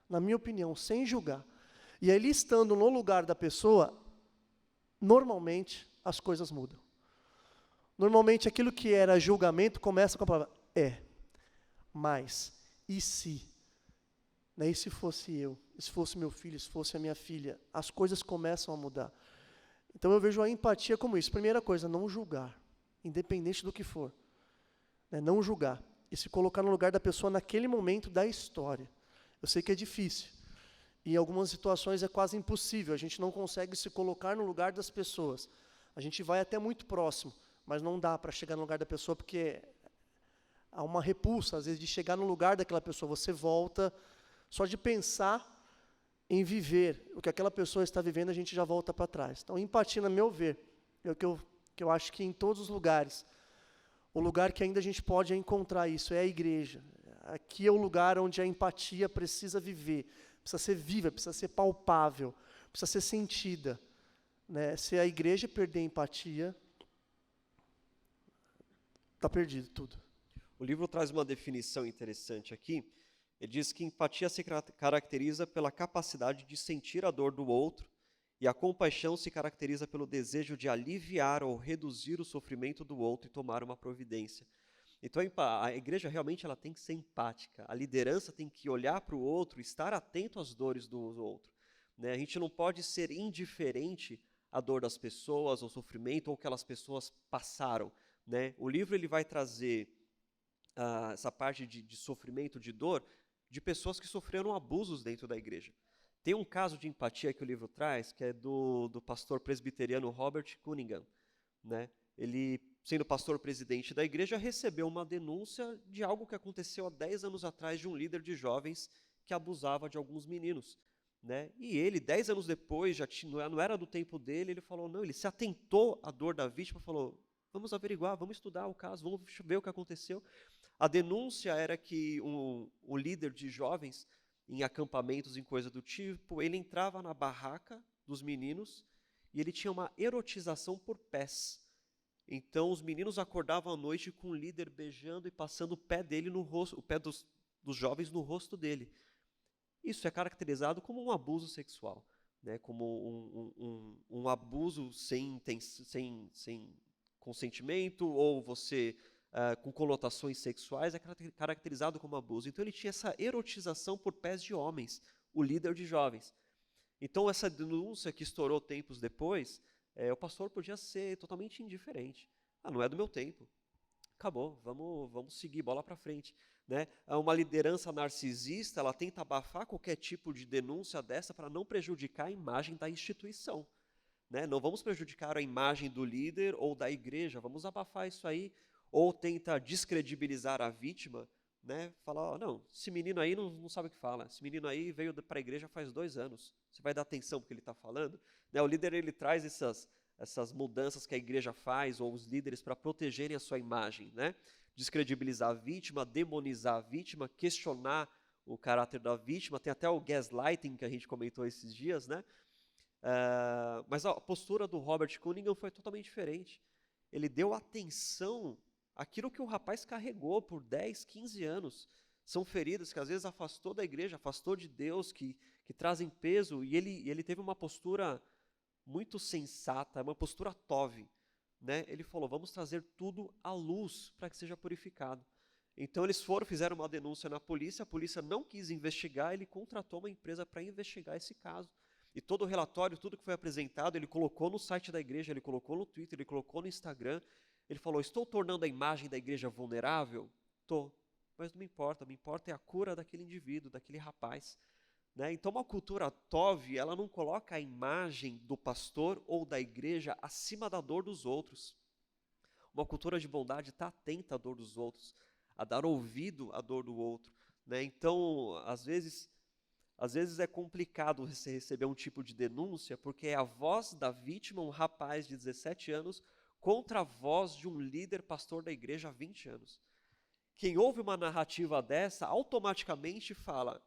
Na minha opinião, sem julgar. E aí, estando no lugar da pessoa, normalmente as coisas mudam. Normalmente aquilo que era julgamento começa com a palavra mas, e se? Né? E se fosse eu? E se fosse meu filho? E se fosse a minha filha? As coisas começam a mudar. Então eu vejo a empatia como isso. Primeira coisa, não julgar, independente do que for. Né? Não julgar. E se colocar no lugar da pessoa naquele momento da história. Eu sei que é difícil. E em algumas situações é quase impossível. A gente não consegue se colocar no lugar das pessoas. A gente vai até muito próximo, mas não dá para chegar no lugar da pessoa porque há uma repulsa, às vezes, de chegar no lugar daquela pessoa. Você volta, só de pensar em viver o que aquela pessoa está vivendo, a gente já volta para trás. Então, empatia, no meu ver, é o que eu acho que em todos os lugares, o lugar que ainda a gente pode encontrar isso é a igreja. Aqui é o lugar onde a empatia precisa viver, precisa ser viva, precisa ser palpável, precisa ser sentida. Né? Se a igreja perder a empatia, está perdido tudo. O livro traz uma definição interessante aqui. Ele diz que empatia se caracteriza pela capacidade de sentir a dor do outro e a compaixão se caracteriza pelo desejo de aliviar ou reduzir o sofrimento do outro e tomar uma providência. Então a igreja realmente ela tem que ser empática. A liderança tem que olhar para o outro, estar atento às dores do outro. Né? A gente não pode ser indiferente à dor das pessoas, ao sofrimento ou que aquelas pessoas passaram. Né? O livro ele vai trazer essa parte de sofrimento, de dor, de pessoas que sofreram abusos dentro da igreja. Tem um caso de empatia que o livro traz, que é do pastor presbiteriano Robert Cunningham. Né? Ele, sendo pastor presidente da igreja, recebeu uma denúncia de algo que aconteceu há 10 anos atrás de um líder de jovens que abusava de alguns meninos. Né? E ele, 10 anos depois, não era do tempo dele, ele falou, não, ele se atentou à dor da vítima, falou, vamos averiguar, vamos estudar o caso, vamos ver o que aconteceu. A denúncia era que um líder de jovens, em acampamentos, em coisa do tipo, ele entrava na barraca dos meninos e ele tinha uma erotização por pés. Então, os meninos acordavam à noite com o líder beijando e passando o pé dele no rosto, o pé dos jovens no rosto dele. Isso é caracterizado como um abuso sexual, né? Como um abuso sem consentimento ou você... com conotações sexuais, é caracterizado como abuso. Então ele tinha essa erotização por pés de homens, o líder de jovens. Então essa denúncia que estourou tempos depois, o pastor podia ser totalmente indiferente. Não é do meu tempo. Acabou, vamos seguir, bola para frente. Né? Uma liderança narcisista, ela tenta abafar qualquer tipo de denúncia dessa para não prejudicar a imagem da instituição. Né? Não vamos prejudicar a imagem do líder ou da igreja, vamos abafar isso aí, ou tenta descredibilizar a vítima, né? Falar, não, esse menino aí não sabe o que fala, esse menino aí veio para a igreja faz 2 anos, você vai dar atenção porque ele está falando? Né? O líder ele traz essas mudanças que a igreja faz, ou os líderes, para protegerem a sua imagem, né? Descredibilizar a vítima, demonizar a vítima, questionar o caráter da vítima, tem até o gaslighting que a gente comentou esses dias, né? Mas a postura do Robert Cunningham foi totalmente diferente. Ele deu atenção àquilo que o rapaz carregou por 10, 15 anos. São feridas que às vezes afastou da igreja, afastou de Deus, que trazem peso. E ele teve uma postura muito sensata, uma postura tove. Né? Ele falou, vamos trazer tudo à luz para que seja purificado. Então eles fizeram uma denúncia na polícia, a polícia não quis investigar, ele contratou uma empresa para investigar esse caso. E todo o relatório, tudo que foi apresentado, ele colocou no site da igreja, ele colocou no Twitter, ele colocou no Instagram. Ele falou, estou tornando a imagem da igreja vulnerável? Estou, mas não me importa é a cura daquele indivíduo, daquele rapaz. Né? Então uma cultura tove, ela não coloca a imagem do pastor ou da igreja acima da dor dos outros. Uma cultura de bondade está atenta à dor dos outros, a dar ouvido à dor do outro. Né? Então, às vezes é complicado você receber um tipo de denúncia, porque é a voz da vítima, um rapaz de 17 anos, contra a voz de um líder pastor da igreja há 20 anos. Quem ouve uma narrativa dessa, automaticamente fala,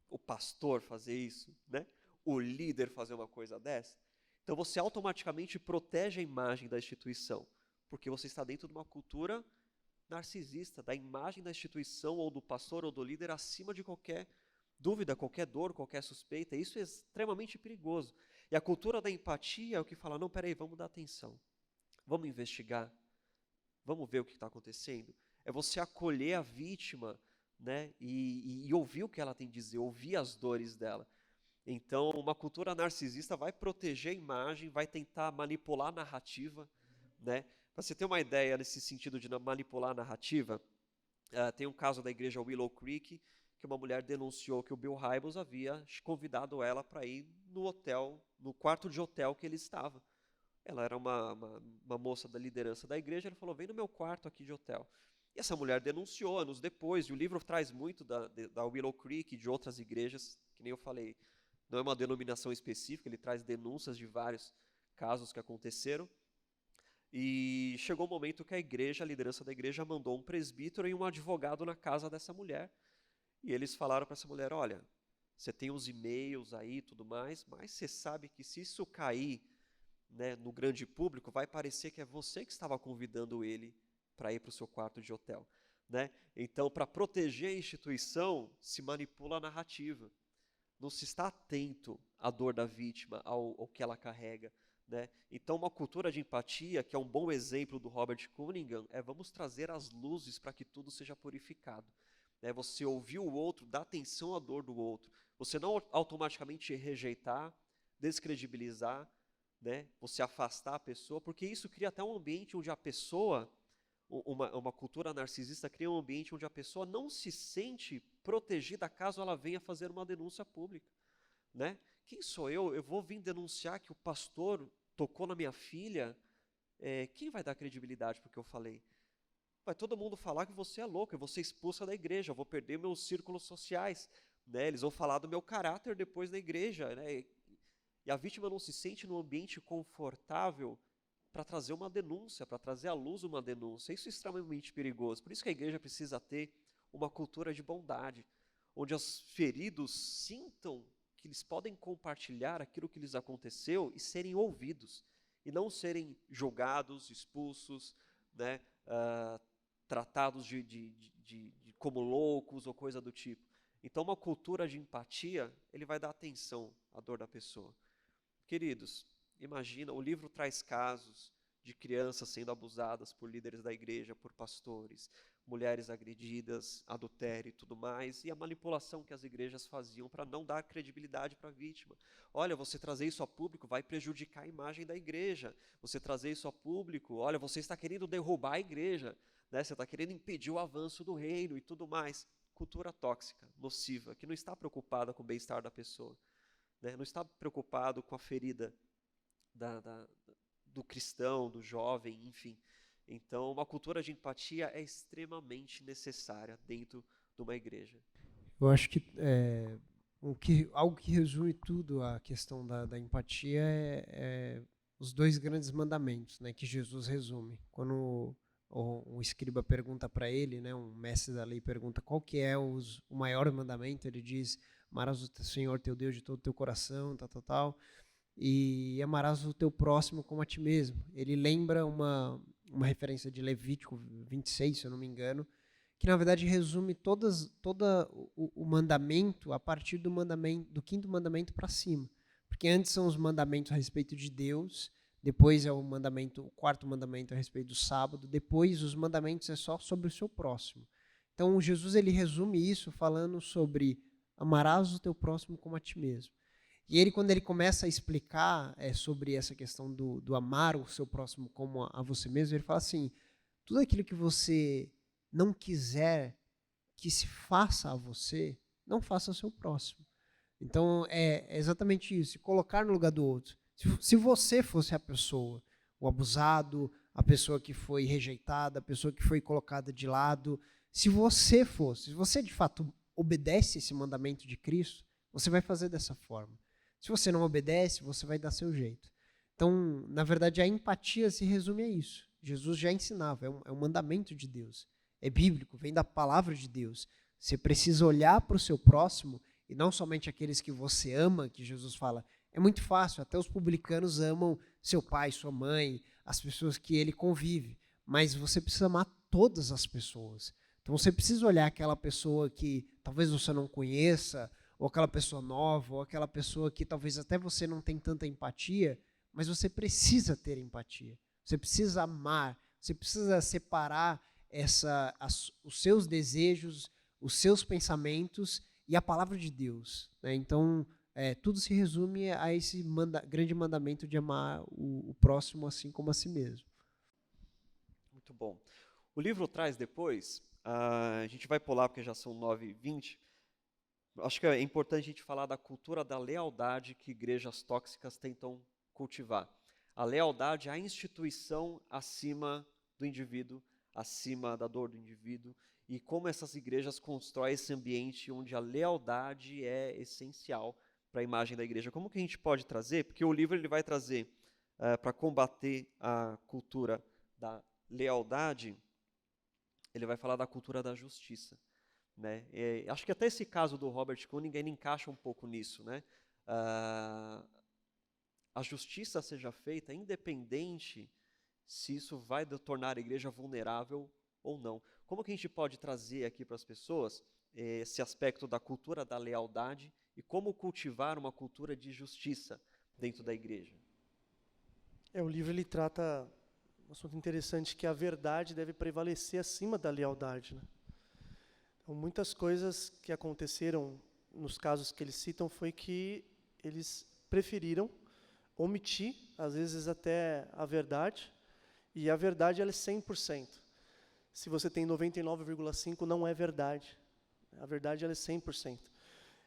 o pastor fazer isso, né? O líder fazer uma coisa dessa. Então você automaticamente protege a imagem da instituição, porque você está dentro de uma cultura narcisista, da imagem da instituição ou do pastor ou do líder acima de qualquer dúvida, qualquer dor, qualquer suspeita. Isso é extremamente perigoso. E a cultura da empatia é o que fala, não, peraí, vamos dar atenção, vamos investigar, vamos ver o que está acontecendo. É você acolher a vítima, né, e ouvir o que ela tem a dizer, ouvir as dores dela. Então, uma cultura narcisista vai proteger a imagem, vai tentar manipular a narrativa, né? Para você ter uma ideia nesse sentido de manipular a narrativa, tem um caso da igreja Willow Creek, que uma mulher denunciou que o Bill Hybels havia convidado ela para ir no hotel, no quarto de hotel que ele estava. Ela era uma moça da liderança da igreja, ele falou, vem no meu quarto aqui de hotel. E essa mulher denunciou anos depois, e o livro traz muito da Willow Creek e de outras igrejas, que nem eu falei, não é uma denominação específica, ele traz denúncias de vários casos que aconteceram. E chegou o momento que a liderança da igreja, mandou um presbítero e um advogado na casa dessa mulher. E eles falaram para essa mulher, olha, você tem os e-mails aí e tudo mais, mas você sabe que se isso cair, né, no grande público, vai parecer que é você que estava convidando ele para ir para o seu quarto de hotel. Né? Então, para proteger a instituição, se manipula a narrativa. Não se está atento à dor da vítima, ao que ela carrega. Né? Então, uma cultura de empatia, que é um bom exemplo do Robert Cunningham, é vamos trazer as luzes para que tudo seja purificado. Né? Você ouvir o outro, dar atenção à dor do outro. Você não automaticamente rejeitar, descredibilizar, né? Você afastar a pessoa, porque isso cria até um ambiente onde a pessoa, uma cultura narcisista cria um ambiente onde a pessoa não se sente protegida caso ela venha fazer uma denúncia pública. Né? Quem sou eu? Eu vou vir denunciar que o pastor tocou na minha filha? Quem vai dar credibilidade para o que eu falei? Vai todo mundo falar que você é louco, eu vou ser expulsa da igreja, eu vou perder meus círculos sociais. Né? Eles vão falar do meu caráter depois da igreja. Né? E a vítima não se sente num ambiente confortável para trazer uma denúncia, para trazer à luz uma denúncia. Isso é extremamente perigoso. Por isso que a igreja precisa ter uma cultura de bondade, onde os feridos sintam que eles podem compartilhar aquilo que lhes aconteceu e serem ouvidos, e não serem julgados, expulsos, né, tratados como loucos ou coisa do tipo. Então, uma cultura de empatia, ele vai dar atenção à dor da pessoa. Queridos, imagina, o livro traz casos de crianças sendo abusadas por líderes da igreja, por pastores, mulheres agredidas, adultério e tudo mais, e a manipulação que as igrejas faziam para não dar credibilidade para a vítima. Olha, você trazer isso a público vai prejudicar a imagem da igreja. Você trazer isso a público, olha, você está querendo derrubar a igreja, né? Você está querendo impedir o avanço do reino e tudo mais. Cultura tóxica, nociva, que não está preocupada com o bem-estar da pessoa, né? Não está preocupado com a ferida do cristão, do jovem, enfim. Então, uma cultura de empatia é extremamente necessária dentro de uma igreja. Eu acho que, algo que resume tudo a questão da empatia é os dois grandes mandamentos, né, que Jesus resume. Quando o escriba pergunta para ele, né, um mestre da lei pergunta qual que é o maior mandamento, ele diz, amarás o Senhor teu Deus de todo o teu coração, tal, e amarás o teu próximo como a ti mesmo. Ele lembra uma referência de Levítico 26, se eu não me engano, que na verdade resume todo o mandamento a partir do 5º mandamento para cima. Porque antes são os mandamentos a respeito de Deus, depois é o 4º mandamento a respeito do sábado, depois os mandamentos é só sobre o seu próximo. Então Jesus ele resume isso falando sobre amarás o teu próximo como a ti mesmo. E ele, quando ele começa a explicar sobre essa questão do amar o seu próximo como a você mesmo, ele fala assim, tudo aquilo que você não quiser que se faça a você, não faça ao seu próximo. Então, é exatamente isso, se colocar no lugar do outro. Se você fosse a pessoa, o abusado, a pessoa que foi rejeitada, a pessoa que foi colocada de lado, se você de fato obedece esse mandamento de Cristo, você vai fazer dessa forma. Se você não obedece, você vai dar seu jeito. Então, na verdade, a empatia se resume a isso. Jesus já ensinava, é um mandamento de Deus. É bíblico, vem da palavra de Deus. Você precisa olhar para o seu próximo, e não somente aqueles que você ama, que Jesus fala. É muito fácil, até os publicanos amam seu pai, sua mãe, as pessoas que ele convive. mas você precisa amar todas as pessoas. Então você precisa olhar aquela pessoa que talvez você não conheça, ou aquela pessoa nova, ou aquela pessoa que talvez até você não tem tanta empatia, mas você precisa ter empatia. Você precisa amar, você precisa separar os seus desejos, os seus pensamentos e a palavra de Deus, né? Então, tudo se resume a esse grande mandamento de amar o próximo assim como a si mesmo. Muito bom. O livro traz depois, a gente vai pular porque já são 9h20, acho que é importante a gente falar da cultura da lealdade que igrejas tóxicas tentam cultivar. A lealdade à instituição acima do indivíduo, acima da dor do indivíduo, e como essas igrejas constroem esse ambiente onde a lealdade é essencial para a imagem da igreja. Como que a gente pode trazer? Porque o livro ele vai trazer para combater a cultura da lealdade, ele vai falar da cultura da justiça, né? Acho que até esse caso do Robert Koenig ele encaixa um pouco nisso, né? A justiça seja feita independente se isso vai tornar a igreja vulnerável ou não. Como que a gente pode trazer aqui para as pessoas esse aspecto da cultura da lealdade e como cultivar uma cultura de justiça dentro da igreja? O livro ele trata um assunto interessante, que a verdade deve prevalecer acima da lealdade, né? Então, muitas coisas que aconteceram nos casos que eles citam foi que eles preferiram omitir, às vezes até a verdade, e a verdade ela é 100%. Se você tem 99,5%, não é verdade. A verdade ela é 100%.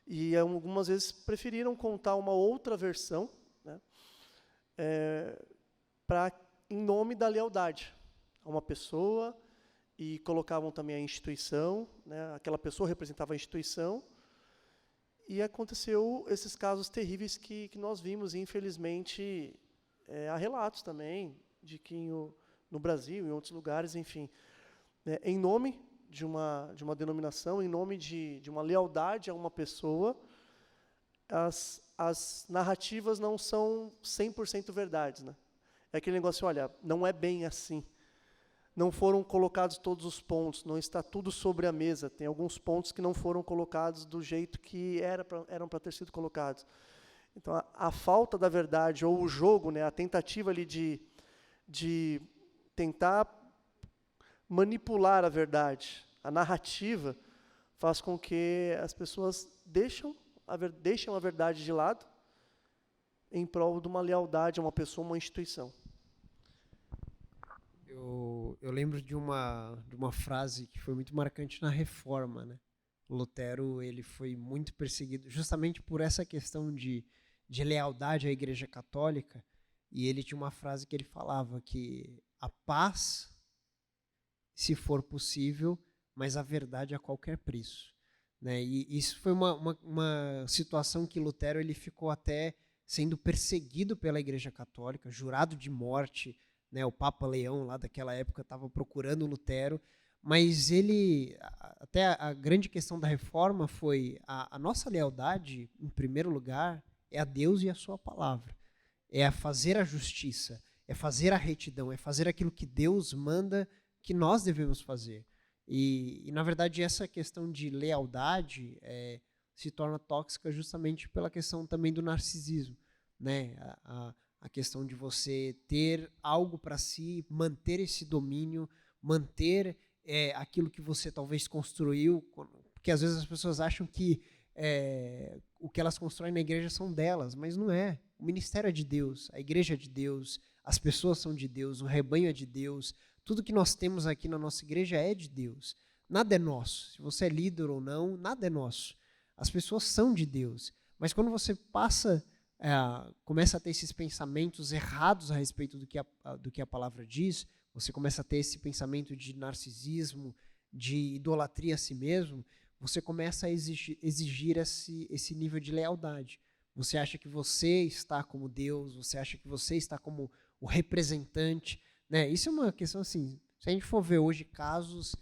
E algumas vezes preferiram contar uma outra versão, né, em nome da lealdade a uma pessoa, e colocavam também a instituição, né, aquela pessoa representava a instituição, e aconteceu esses casos terríveis que nós vimos, e infelizmente há relatos também de que no Brasil, em outros lugares, enfim, em nome de uma denominação, em nome de uma lealdade a uma pessoa, as narrativas não são 100% verdades, né? É aquele negócio, olha, não é bem assim. Não foram colocados todos os pontos, não está tudo sobre a mesa. Tem alguns pontos que não foram colocados do jeito que eram para ter sido colocados. Então, a falta da verdade, ou o jogo, né, a tentativa ali de tentar manipular a verdade, a narrativa, faz com que as pessoas deixem a verdade de lado em prol de uma lealdade a uma pessoa, uma instituição. Eu lembro de uma frase que foi muito marcante na Reforma, né? O Lutero ele foi muito perseguido justamente por essa questão de lealdade à Igreja Católica, e ele tinha uma frase que ele falava que a paz, se for possível, mas a verdade a qualquer preço, né? E isso foi uma situação que Lutero ele ficou até sendo perseguido pela Igreja Católica, jurado de morte, né? O Papa Leão lá daquela época estava procurando Lutero, mas até a grande questão da Reforma foi a nossa lealdade, em primeiro lugar, é a Deus e a sua palavra, é a fazer a justiça, é fazer a retidão, é fazer aquilo que Deus manda que nós devemos fazer. E na verdade, essa questão de lealdade se torna tóxica justamente pela questão também do narcisismo, né? A questão de você ter algo para si, manter esse domínio, manter aquilo que você talvez construiu, porque às vezes as pessoas acham que o que elas constroem na igreja são delas, mas não é. O ministério é de Deus, a igreja é de Deus, as pessoas são de Deus, o rebanho é de Deus, tudo que nós temos aqui na nossa igreja é de Deus. Nada é nosso. Se você é líder ou não, nada é nosso. As pessoas são de Deus. Mas quando você começa a ter esses pensamentos errados a respeito do que a palavra diz, você começa a ter esse pensamento de narcisismo, de idolatria a si mesmo, você começa a exigir esse nível de lealdade. Você acha que você está como Deus, você acha que você está como o representante, né? Isso é uma questão assim, se a gente for ver hoje casos,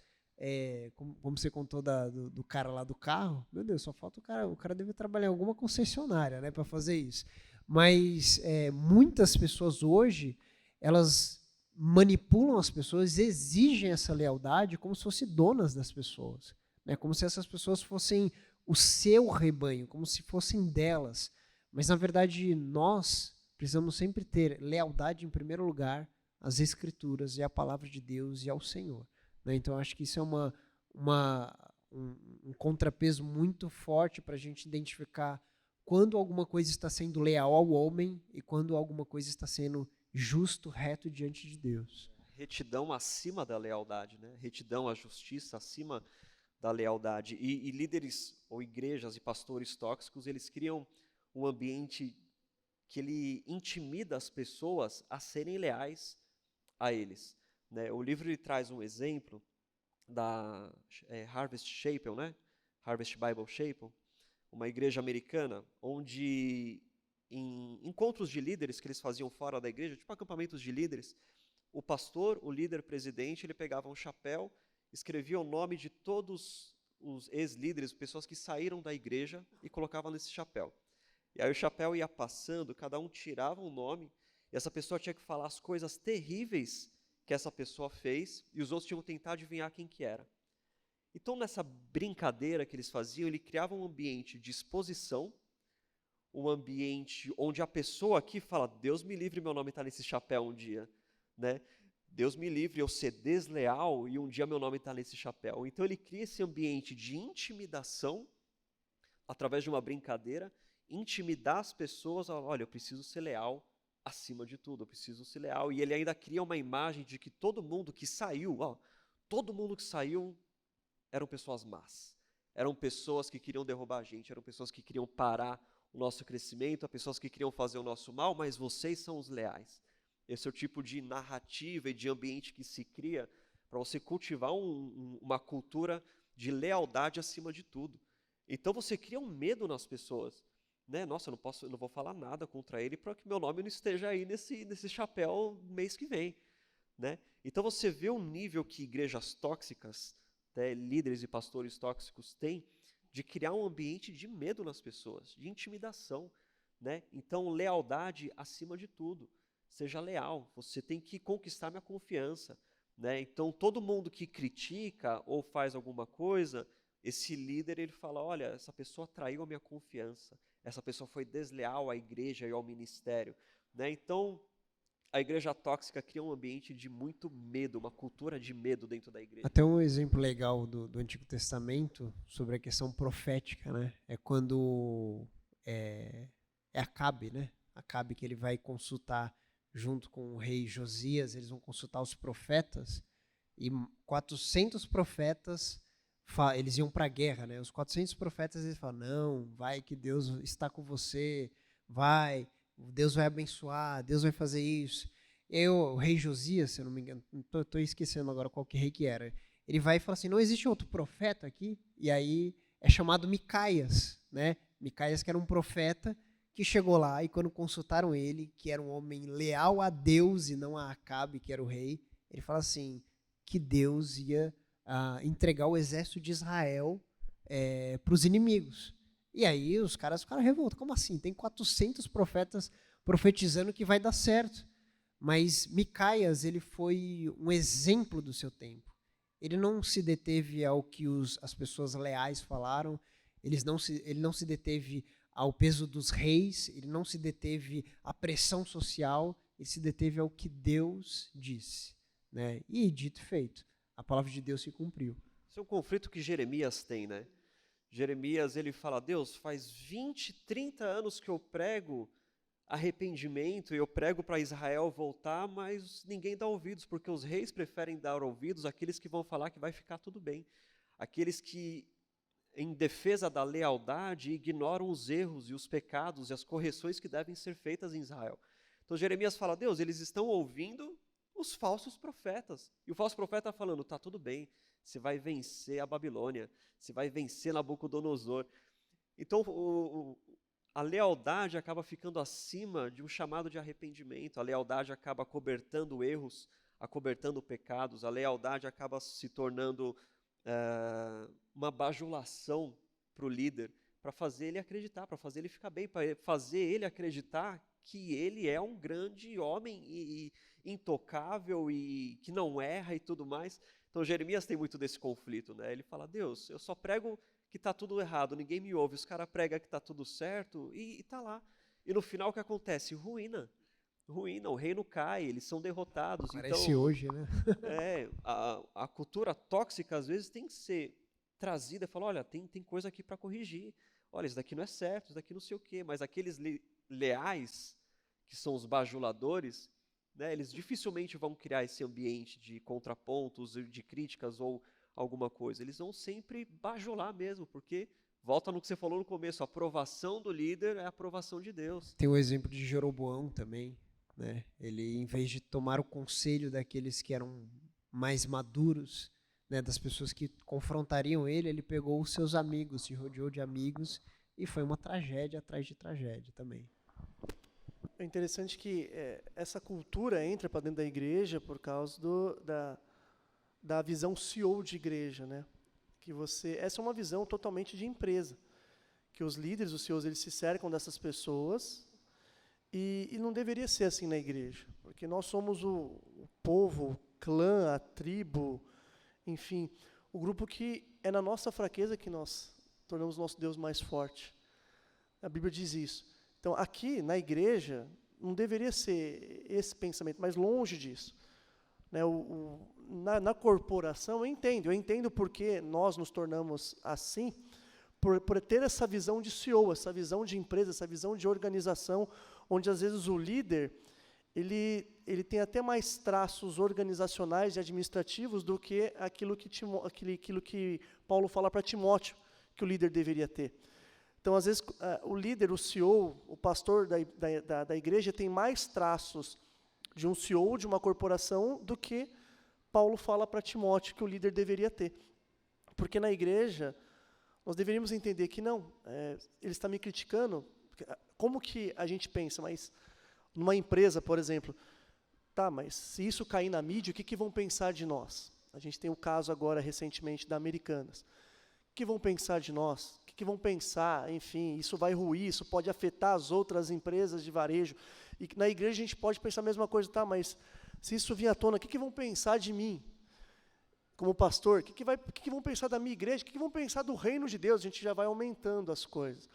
como você contou do cara lá do carro, meu Deus, só falta o cara deve trabalhar em alguma concessionária, né, para fazer isso. Mas muitas pessoas hoje, elas manipulam as pessoas, exigem essa lealdade como se fossem donas das pessoas, né? Como se essas pessoas fossem o seu rebanho, como se fossem delas. Mas, na verdade, nós precisamos sempre ter lealdade, em primeiro lugar, às Escrituras e à palavra de Deus e ao Senhor, né? Então, acho que isso é um contrapeso muito forte para a gente identificar quando alguma coisa está sendo leal ao homem e quando alguma coisa está sendo justo, reto diante de Deus. Retidão acima da lealdade, né? Retidão à justiça acima da lealdade. E líderes ou igrejas e pastores tóxicos, eles criam um ambiente que ele intimida as pessoas a serem leais a eles, né? O livro ele traz um exemplo da Harvest Chapel, né? Harvest Bible Chapel, uma igreja americana, onde em encontros de líderes que eles faziam fora da igreja, tipo acampamentos de líderes, o pastor, o líder presidente, ele pegava um chapéu, escrevia o nome de todos os ex-líderes, pessoas que saíram da igreja, e colocava nesse chapéu. E aí o chapéu ia passando, cada um tirava um nome, e essa pessoa tinha que falar as coisas terríveis que essa pessoa fez, e os outros tinham que tentar adivinhar quem que era. Então, nessa brincadeira que eles faziam, ele criava um ambiente de exposição, um ambiente onde a pessoa aqui fala, Deus me livre, meu nome está nesse chapéu um dia, né? Deus me livre eu ser desleal e um dia meu nome está nesse chapéu. Então ele cria esse ambiente de intimidação, através de uma brincadeira, intimidar as pessoas, olha, eu preciso ser leal acima de tudo, eu preciso ser leal. E ele ainda cria uma imagem de que todo mundo que saiu, todo mundo que saiu eram pessoas más, eram pessoas que queriam derrubar a gente, eram pessoas que queriam parar o nosso crescimento, pessoas que queriam fazer o nosso mal, mas vocês são os leais. Esse é o tipo de narrativa e de ambiente que se cria para você cultivar uma cultura de lealdade acima de tudo. Então você cria um medo nas pessoas, né? Nossa, eu não vou falar nada contra ele para que meu nome não esteja aí nesse chapéu mês que vem, né? Então você vê o nível que igrejas tóxicas, líderes e pastores tóxicos têm de criar um ambiente de medo nas pessoas, de intimidação, né? Então lealdade acima de tudo. Seja leal, você tem que conquistar minha confiança, né? Então todo mundo que critica ou faz alguma coisa, esse líder ele fala, olha, essa pessoa traiu a minha confiança, essa pessoa foi desleal à igreja e ao ministério, né? Então a igreja tóxica cria um ambiente de muito medo, uma cultura de medo dentro da igreja. Até um exemplo legal do Antigo Testamento sobre a questão profética, né? É quando é Acabe, né? Acabe que ele vai consultar junto com o rei Josias, eles vão consultar os profetas, e 400 profetas, eles iam para a guerra, né? Os 400 profetas, eles falam, não, vai que Deus está com você, vai, Deus vai abençoar, Deus vai fazer isso. E aí o rei Josias, se eu não me engano, estou esquecendo agora qual que rei que era, ele vai e fala assim, não existe outro profeta aqui? E aí é chamado Micaias, né? Micaias que era um profeta, que chegou lá e quando consultaram ele, que era um homem leal a Deus e não a Acabe, que era o rei, ele fala assim, que Deus ia entregar o exército de Israel para os inimigos. E aí os caras ficaram revoltados, como assim? Tem 400 profetas profetizando que vai dar certo. Mas Micaias, ele foi um exemplo do seu tempo. Ele não se deteve ao que as pessoas leais falaram, ele não se deteve ao peso dos reis, ele não se deteve à pressão social, ele se deteve ao que Deus disse, né? E dito e feito, a palavra de Deus se cumpriu. Esse é um conflito que Jeremias tem, né? Jeremias, ele fala, Deus, faz 20, 30 anos que eu prego arrependimento, e eu prego para Israel voltar, mas ninguém dá ouvidos, porque os reis preferem dar ouvidos àqueles que vão falar que vai ficar tudo bem, aqueles que em defesa da lealdade, ignoram os erros e os pecados e as correções que devem ser feitas em Israel. Então Jeremias fala, Deus, eles estão ouvindo os falsos profetas. E o falso profeta está falando, tá tudo bem, você vai vencer a Babilônia, você vai vencer Nabucodonosor. Então a lealdade acaba ficando acima de um chamado de arrependimento, a lealdade acaba acobertando erros, acobertando pecados, a lealdade acaba se tornando uma bajulação para o líder, para fazer ele acreditar, para fazer ele ficar bem, para fazer ele acreditar que ele é um grande homem e intocável e que não erra e tudo mais. Então Jeremias tem muito desse conflito, né? Ele fala, Deus, eu só prego que está tudo errado, ninguém me ouve, os caras pregam que está tudo certo e está lá. E no final o que acontece? Ruína, o reino cai, eles são derrotados. Parece Então, hoje, né? a cultura tóxica às vezes tem que ser trazida e falar, olha, tem coisa aqui para corrigir, olha, isso daqui não é certo, isso daqui não sei o quê, mas aqueles leais, que são os bajuladores, né, eles dificilmente vão criar esse ambiente de contrapontos, de críticas ou alguma coisa. Eles vão sempre bajular mesmo, porque, volta no que você falou no começo, a aprovação do líder é a aprovação de Deus. Tem o exemplo de Jeroboão também, né? Ele, em vez de tomar o conselho daqueles que eram mais maduros, né, das pessoas que confrontariam ele, ele pegou os seus amigos, se rodeou de amigos, e foi uma tragédia atrás de tragédia também. É interessante que essa cultura entra para dentro da igreja por causa da visão CEO de igreja, né? Essa é uma visão totalmente de empresa, que os líderes, os CEOs, eles se cercam dessas pessoas e não deveria ser assim na igreja, porque nós somos o povo, o clã, a tribo, enfim, o grupo que é na nossa fraqueza que nós tornamos nosso Deus mais forte. A Bíblia diz isso. Então, aqui na igreja, não deveria ser esse pensamento, mas longe disso. Né, na corporação, eu entendo porque nós nos tornamos assim, por ter essa visão de CEO, essa visão de empresa, essa visão de organização, onde às vezes o líder, ele tem até mais traços organizacionais e administrativos do que aquilo que Paulo fala para Timóteo, que o líder deveria ter. Então, às vezes, o líder, o CEO, o pastor da igreja tem mais traços de um CEO, de uma corporação, do que Paulo fala para Timóteo que o líder deveria ter. Porque na igreja, nós deveríamos entender que não, ele está me criticando, como que a gente pensa, mas numa empresa, por exemplo, tá, mas se isso cair na mídia, o que vão pensar de nós? A gente tem o caso agora, recentemente, da Americanas. O que vão pensar de nós? O que vão pensar? Enfim, isso vai ruir, isso pode afetar as outras empresas de varejo. E na igreja a gente pode pensar a mesma coisa, tá, mas se isso vir à tona, o que vão pensar de mim? Como pastor, o que vão pensar da minha igreja? O que vão pensar do reino de Deus? A gente já vai aumentando as coisas.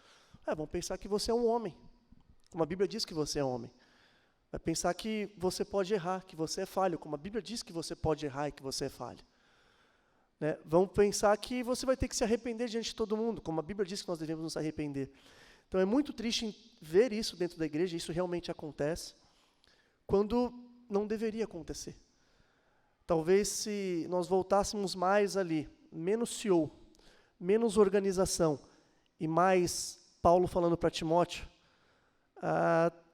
Vão pensar que você é um homem, como a Bíblia diz que você é homem. Vai pensar que você pode errar, que você é falho, como a Bíblia diz que você pode errar e que você é falho. Né? Vão pensar que você vai ter que se arrepender diante de todo mundo, como a Bíblia diz que nós devemos nos arrepender. Então é muito triste ver isso dentro da igreja, isso realmente acontece, quando não deveria acontecer. Talvez se nós voltássemos mais ali, menos CEO, menos organização, e mais Paulo falando para Timóteo,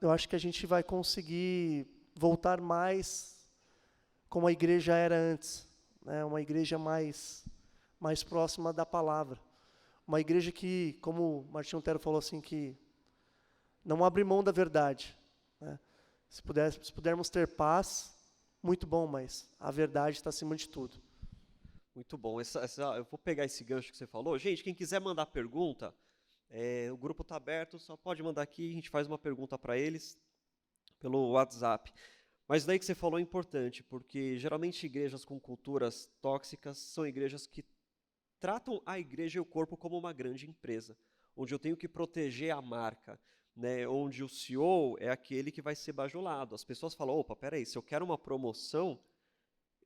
eu acho que a gente vai conseguir voltar mais como a igreja era antes, né? Uma igreja mais próxima da palavra. Uma igreja que, como Martinho Lutero falou assim, que não abre mão da verdade. Né? Se pudermos ter paz, muito bom, mas a verdade está acima de tudo. Muito bom. Eu vou pegar esse gancho que você falou. Gente, quem quiser mandar pergunta, o grupo está aberto, só pode mandar aqui, a gente faz uma pergunta para eles pelo WhatsApp. Mas daí que você falou é importante, porque geralmente igrejas com culturas tóxicas são igrejas que tratam a igreja e o corpo como uma grande empresa, onde eu tenho que proteger a marca, né, onde o CEO é aquele que vai ser bajulado. As pessoas falam, opa, peraí, se eu quero uma promoção,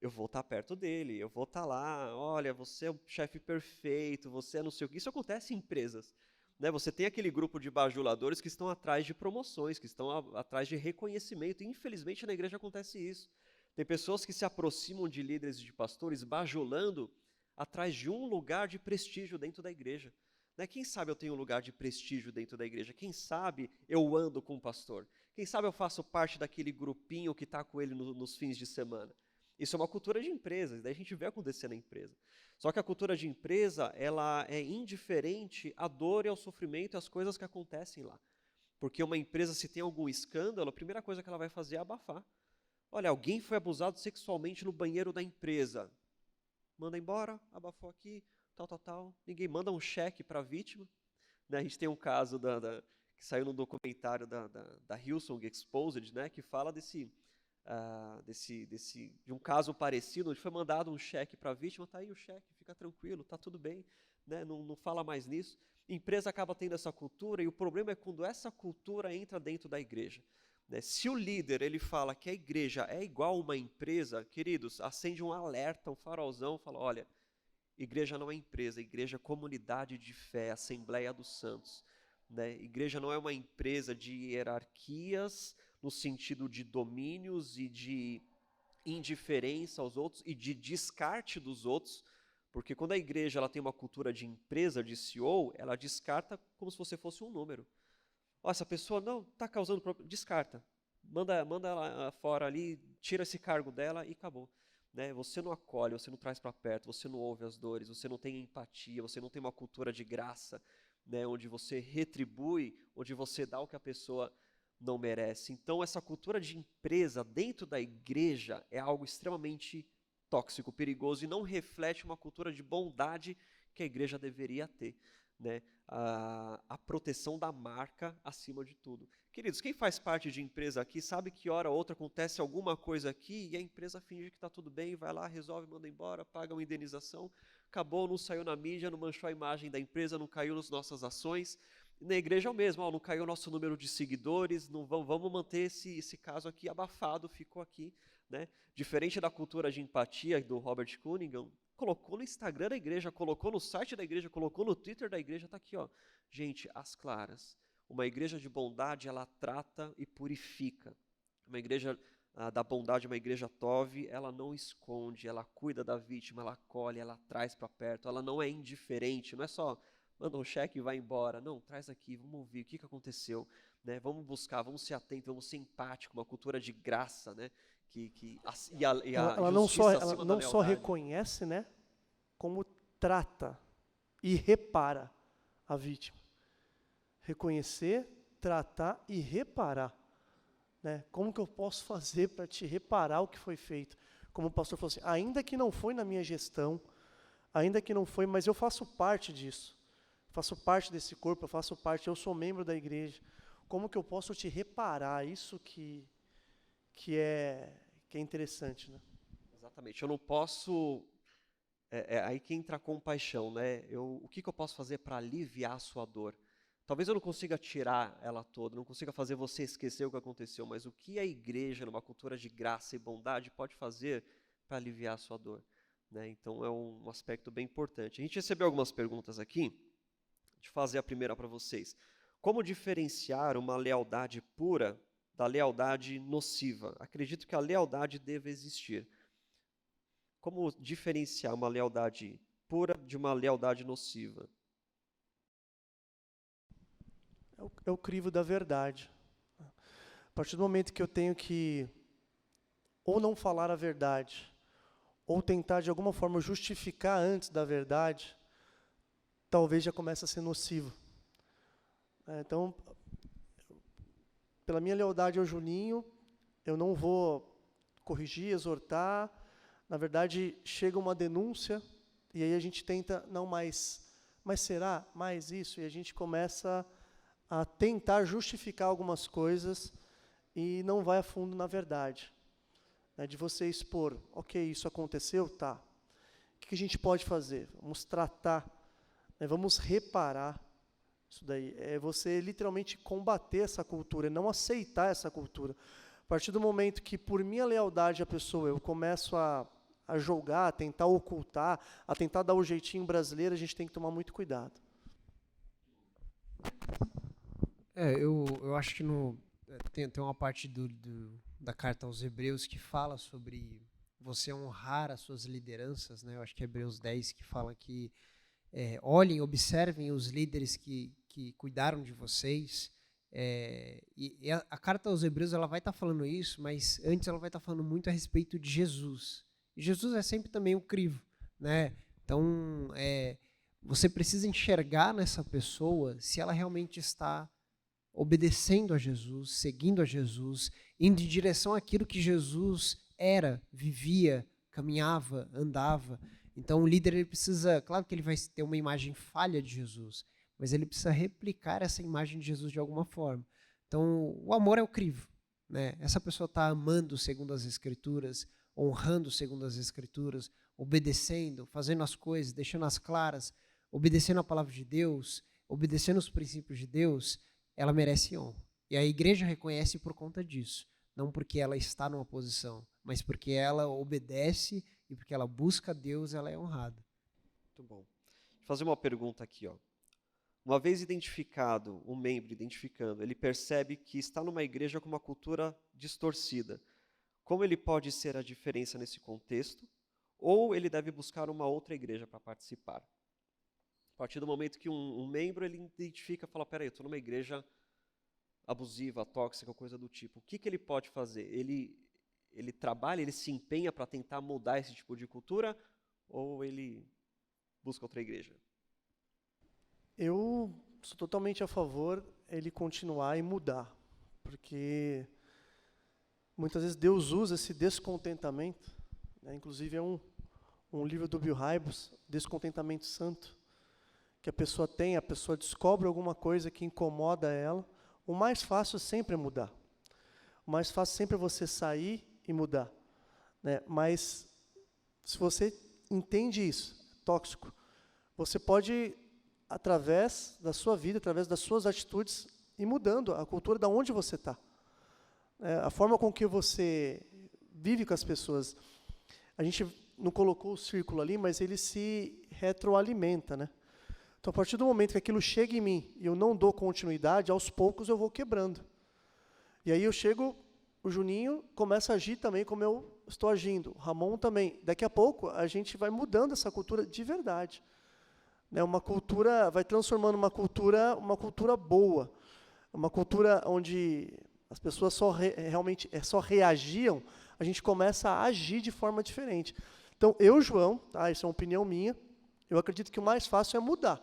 eu vou estar perto dele, eu vou estar lá, olha, você é o chefe perfeito, você é não sei o que. Isso acontece em empresas. Né? Você tem aquele grupo de bajuladores que estão atrás de promoções, que estão atrás de reconhecimento. E, infelizmente, na igreja acontece isso. Tem pessoas que se aproximam de líderes e de pastores bajulando atrás de um lugar de prestígio dentro da igreja. Né? Quem sabe eu tenho um lugar de prestígio dentro da igreja? Quem sabe eu ando com o pastor? Quem sabe eu faço parte daquele grupinho que está com ele nos fins de semana? Isso é uma cultura de empresas, daí a gente vê acontecer na empresa. Só que a cultura de empresa, ela é indiferente à dor e ao sofrimento e às coisas que acontecem lá. Porque uma empresa, se tem algum escândalo, a primeira coisa que ela vai fazer é abafar. Olha, alguém foi abusado sexualmente no banheiro da empresa. Manda embora, abafou aqui, tal. Ninguém manda um cheque para a vítima. Né? A gente tem um caso que saiu no documentário da Hillsong Exposed, né, que fala de um caso parecido, onde foi mandado um cheque para a vítima, tá aí o cheque, fica tranquilo, tá tudo bem, né, não fala mais nisso. A empresa acaba tendo essa cultura, e o problema é quando essa cultura entra dentro da igreja. Né? Se o líder ele fala que a igreja é igual a uma empresa, queridos, acende um alerta, um farolzão, fala, olha, igreja não é empresa, igreja é comunidade de fé, Assembleia dos Santos. Né? Igreja não é uma empresa de hierarquias, no sentido de domínios e de indiferença aos outros e de descarte dos outros, porque quando a igreja ela tem uma cultura de empresa, de CEO, ela descarta como se você fosse um número. Ó, essa pessoa não está causando problema, descarta. Manda ela fora ali, tira esse cargo dela e acabou. Né? Você não acolhe, você não traz para perto, você não ouve as dores, você não tem empatia, você não tem uma cultura de graça, né? Onde você retribui, onde você dá o que a pessoa não merece. Então, essa cultura de empresa dentro da igreja é algo extremamente tóxico, perigoso e não reflete uma cultura de bondade que a igreja deveria ter. Né? A proteção da marca acima de tudo. Queridos, quem faz parte de empresa aqui sabe que hora ou outra acontece alguma coisa aqui e a empresa finge que está tudo bem, vai lá, resolve, manda embora, paga uma indenização, acabou, não saiu na mídia, não manchou a imagem da empresa, não caiu nas nossas ações. Na igreja é o mesmo, não caiu o nosso número de seguidores, não vamos manter esse caso aqui abafado, ficou aqui. Né? Diferente da cultura de empatia do Robert Cunningham, colocou no Instagram da igreja, colocou no site da igreja, colocou no Twitter da igreja, está aqui, ó. Gente, às claras, uma igreja de bondade, ela trata e purifica. Uma igreja da bondade, uma igreja Tov, ela não esconde, ela cuida da vítima, ela acolhe, ela traz para perto, ela não é indiferente, não é só manda um cheque e vai embora. Não, traz aqui, vamos ouvir o que aconteceu, né? Vamos buscar, vamos ser atentos, vamos ser empáticos, uma cultura de graça, né? Ela não só reconhece, né, como trata e repara a vítima. Reconhecer, tratar e reparar. Né? Como que eu posso fazer para te reparar o que foi feito? Como o pastor falou assim, ainda que não foi na minha gestão, ainda que não foi, mas eu faço parte disso. Faço parte desse corpo, eu sou membro da igreja. Como que eu posso te reparar? Isso que é interessante, né? Exatamente. Eu não posso... aí que entra a compaixão, né? O que eu posso fazer para aliviar a sua dor? Talvez eu não consiga tirar ela toda, não consiga fazer você esquecer o que aconteceu, mas o que a igreja, numa cultura de graça e bondade, pode fazer para aliviar a sua dor? Né? Então, é um aspecto bem importante. A gente recebeu algumas perguntas aqui. Deixa eu fazer a primeira para vocês. Como diferenciar uma lealdade pura da lealdade nociva? Acredito que a lealdade deve existir. Como diferenciar uma lealdade pura de uma lealdade nociva? É o crivo da verdade. A partir do momento que eu tenho que ou não falar a verdade, ou tentar de alguma forma justificar antes da verdade, talvez já comece a ser nocivo. Então, pela minha lealdade ao Juninho, eu não vou corrigir, exortar. Na verdade, chega uma denúncia, e aí a gente tenta, não mais, mas será? Mais isso? E a gente começa a tentar justificar algumas coisas e não vai a fundo na verdade. De você expor, ok, isso aconteceu, tá. O que a gente pode fazer? Vamos tratar, vamos reparar. Isso daí é você literalmente combater essa cultura, não aceitar essa cultura. A partir do momento que, por minha lealdade à pessoa, eu começo a julgar, a tentar ocultar, a tentar dar o jeitinho brasileiro, a gente tem que tomar muito cuidado. Eu acho que tem uma parte da carta aos Hebreus que fala sobre você honrar as suas lideranças, né? Eu acho que é Hebreus 10 que fala que olhem, observem os líderes que cuidaram de vocês. E a carta aos Hebreus ela vai estar falando isso, mas antes ela vai estar falando muito a respeito de Jesus. E Jesus é sempre também o crivo, né? Então, você precisa enxergar nessa pessoa se ela realmente está obedecendo a Jesus, seguindo a Jesus, indo em direção àquilo que Jesus era, vivia, caminhava, andava. Então, o líder ele precisa, claro que ele vai ter uma imagem falha de Jesus, mas ele precisa replicar essa imagem de Jesus de alguma forma. Então, o amor é o crivo, né? Essa pessoa está amando segundo as Escrituras, honrando segundo as Escrituras, obedecendo, fazendo as coisas, deixando as claras, obedecendo a palavra de Deus, obedecendo os princípios de Deus, ela merece honra. E a igreja reconhece por conta disso, não porque ela está numa posição, mas porque ela obedece e porque ela busca Deus, ela é honrada. Muito bom. Vou fazer uma pergunta aqui, ó. Uma vez identificado, um membro identificando, ele percebe que está numa igreja com uma cultura distorcida. Como ele pode ser a diferença nesse contexto? Ou ele deve buscar uma outra igreja para participar? A partir do momento que um membro ele identifica, fala, peraí, eu estou numa igreja abusiva, tóxica, coisa do tipo. O que ele pode fazer? Ele trabalha, ele se empenha para tentar mudar esse tipo de cultura? Ou ele busca outra igreja? Eu sou totalmente a favor ele continuar e mudar, porque muitas vezes Deus usa esse descontentamento, né? Inclusive é um livro do Bill Hybels, Descontentamento Santo, que a pessoa descobre alguma coisa que incomoda ela. O mais fácil sempre é mudar. O mais fácil sempre é você sair e mudar, né? Mas se você entende isso, tóxico, você pode, através da sua vida, através das suas atitudes, ir mudando a cultura de onde você está. A forma com que você vive com as pessoas. A gente não colocou o círculo ali, mas ele se retroalimenta, né? Então, a partir do momento que aquilo chega em mim e eu não dou continuidade, aos poucos eu vou quebrando. E aí o Juninho começa a agir também como eu estou agindo, o Ramon também. Daqui a pouco a gente vai mudando essa cultura de verdade. Né? Uma cultura, vai transformando uma cultura boa, uma cultura onde as pessoas realmente só reagiam, a gente começa a agir de forma diferente. Então, João, tá? Isso é uma opinião minha, eu acredito que o mais fácil é mudar,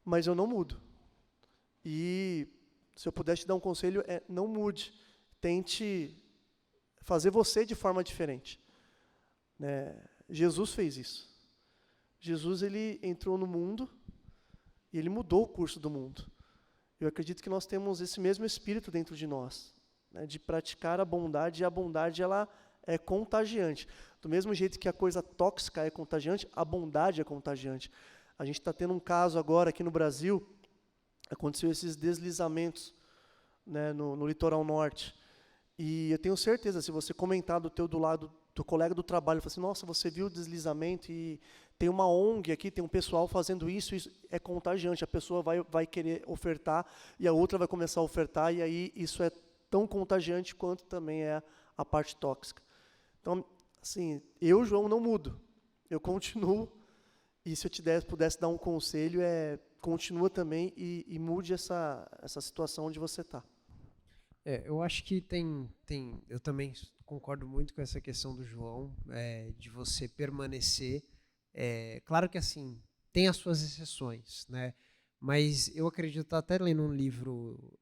mas eu não mudo. E se eu pudesse te dar um conselho, não mude. Tente fazer você de forma diferente. Né? Jesus fez isso. Jesus ele entrou no mundo e ele mudou o curso do mundo. Eu acredito que nós temos esse mesmo espírito dentro de nós, né, de praticar a bondade, e a bondade ela é contagiante. Do mesmo jeito que a coisa tóxica é contagiante, a bondade é contagiante. A gente está tendo um caso agora aqui no Brasil, aconteceu esses deslizamentos, né, no litoral norte. E eu tenho certeza, se você comentar do lado do colega do trabalho, falar assim, nossa, você viu o deslizamento e tem uma ONG aqui, tem um pessoal fazendo isso é contagiante. A pessoa vai querer ofertar e a outra vai começar a ofertar, e aí isso é tão contagiante quanto também é a parte tóxica. Então, assim, João, não mudo. Eu continuo, e se eu pudesse dar um conselho, continua também e mude essa situação onde você está. Eu acho que eu também concordo muito com essa questão do João, de você permanecer. Claro que assim, tem as suas exceções, né? Mas eu acredito, estou até lendo um livro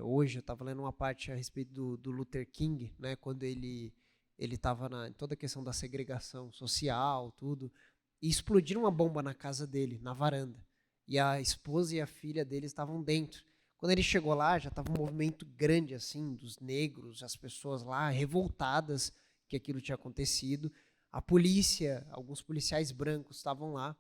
hoje, eu estava lendo uma parte a respeito do Luther King, né? Quando ele estava em toda a questão da segregação social, tudo, e explodiram uma bomba na casa dele, na varanda. E a esposa e a filha dele estavam dentro. Quando ele chegou lá, já estava um movimento grande assim dos negros, as pessoas lá revoltadas que aquilo tinha acontecido. A polícia, alguns policiais brancos estavam lá.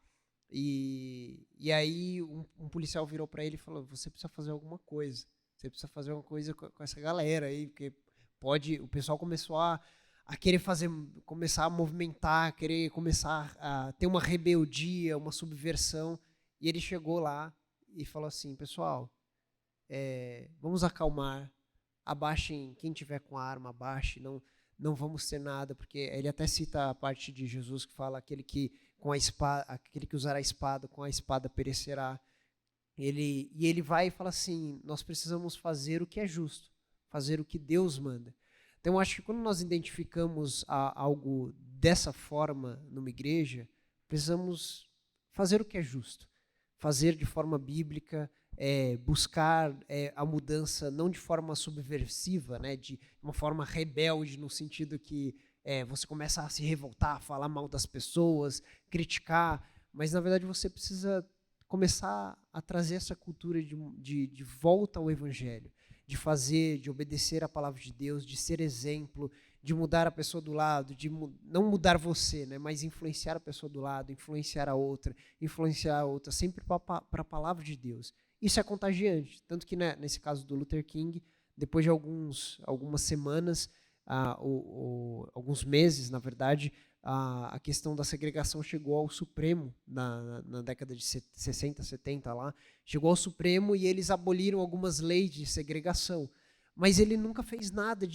E aí um policial virou para ele e falou, você precisa fazer alguma coisa. Você precisa fazer alguma coisa com essa galera aí, porque o pessoal começou a querer começar a movimentar, querer começar a ter uma rebeldia, uma subversão. E ele chegou lá e falou assim, pessoal, vamos acalmar, abaixem, quem tiver com a arma, abaixe, não vamos ter nada, porque ele até cita a parte de Jesus que fala, aquele que usar a espada, com a espada perecerá. Ele vai e fala assim, nós precisamos fazer o que é justo, fazer o que Deus manda. Então, eu acho que quando nós identificamos algo dessa forma numa igreja, precisamos fazer o que é justo, fazer de forma bíblica, buscar a mudança não de forma subversiva, né, de uma forma rebelde, no sentido que você começa a se revoltar, falar mal das pessoas, criticar, mas na verdade você precisa começar a trazer essa cultura de volta ao Evangelho, de fazer, de obedecer a palavra de Deus, de ser exemplo, de mudar a pessoa do lado, não mudar você, né, mas influenciar a pessoa do lado, influenciar a outra, sempre para a palavra de Deus. Isso é contagiante, tanto que, né, nesse caso do Luther King, depois de algumas semanas, alguns meses, na verdade, a questão da segregação chegou ao Supremo, na década de 60, 70 lá, chegou ao Supremo e eles aboliram algumas leis de segregação. Mas ele nunca fez nada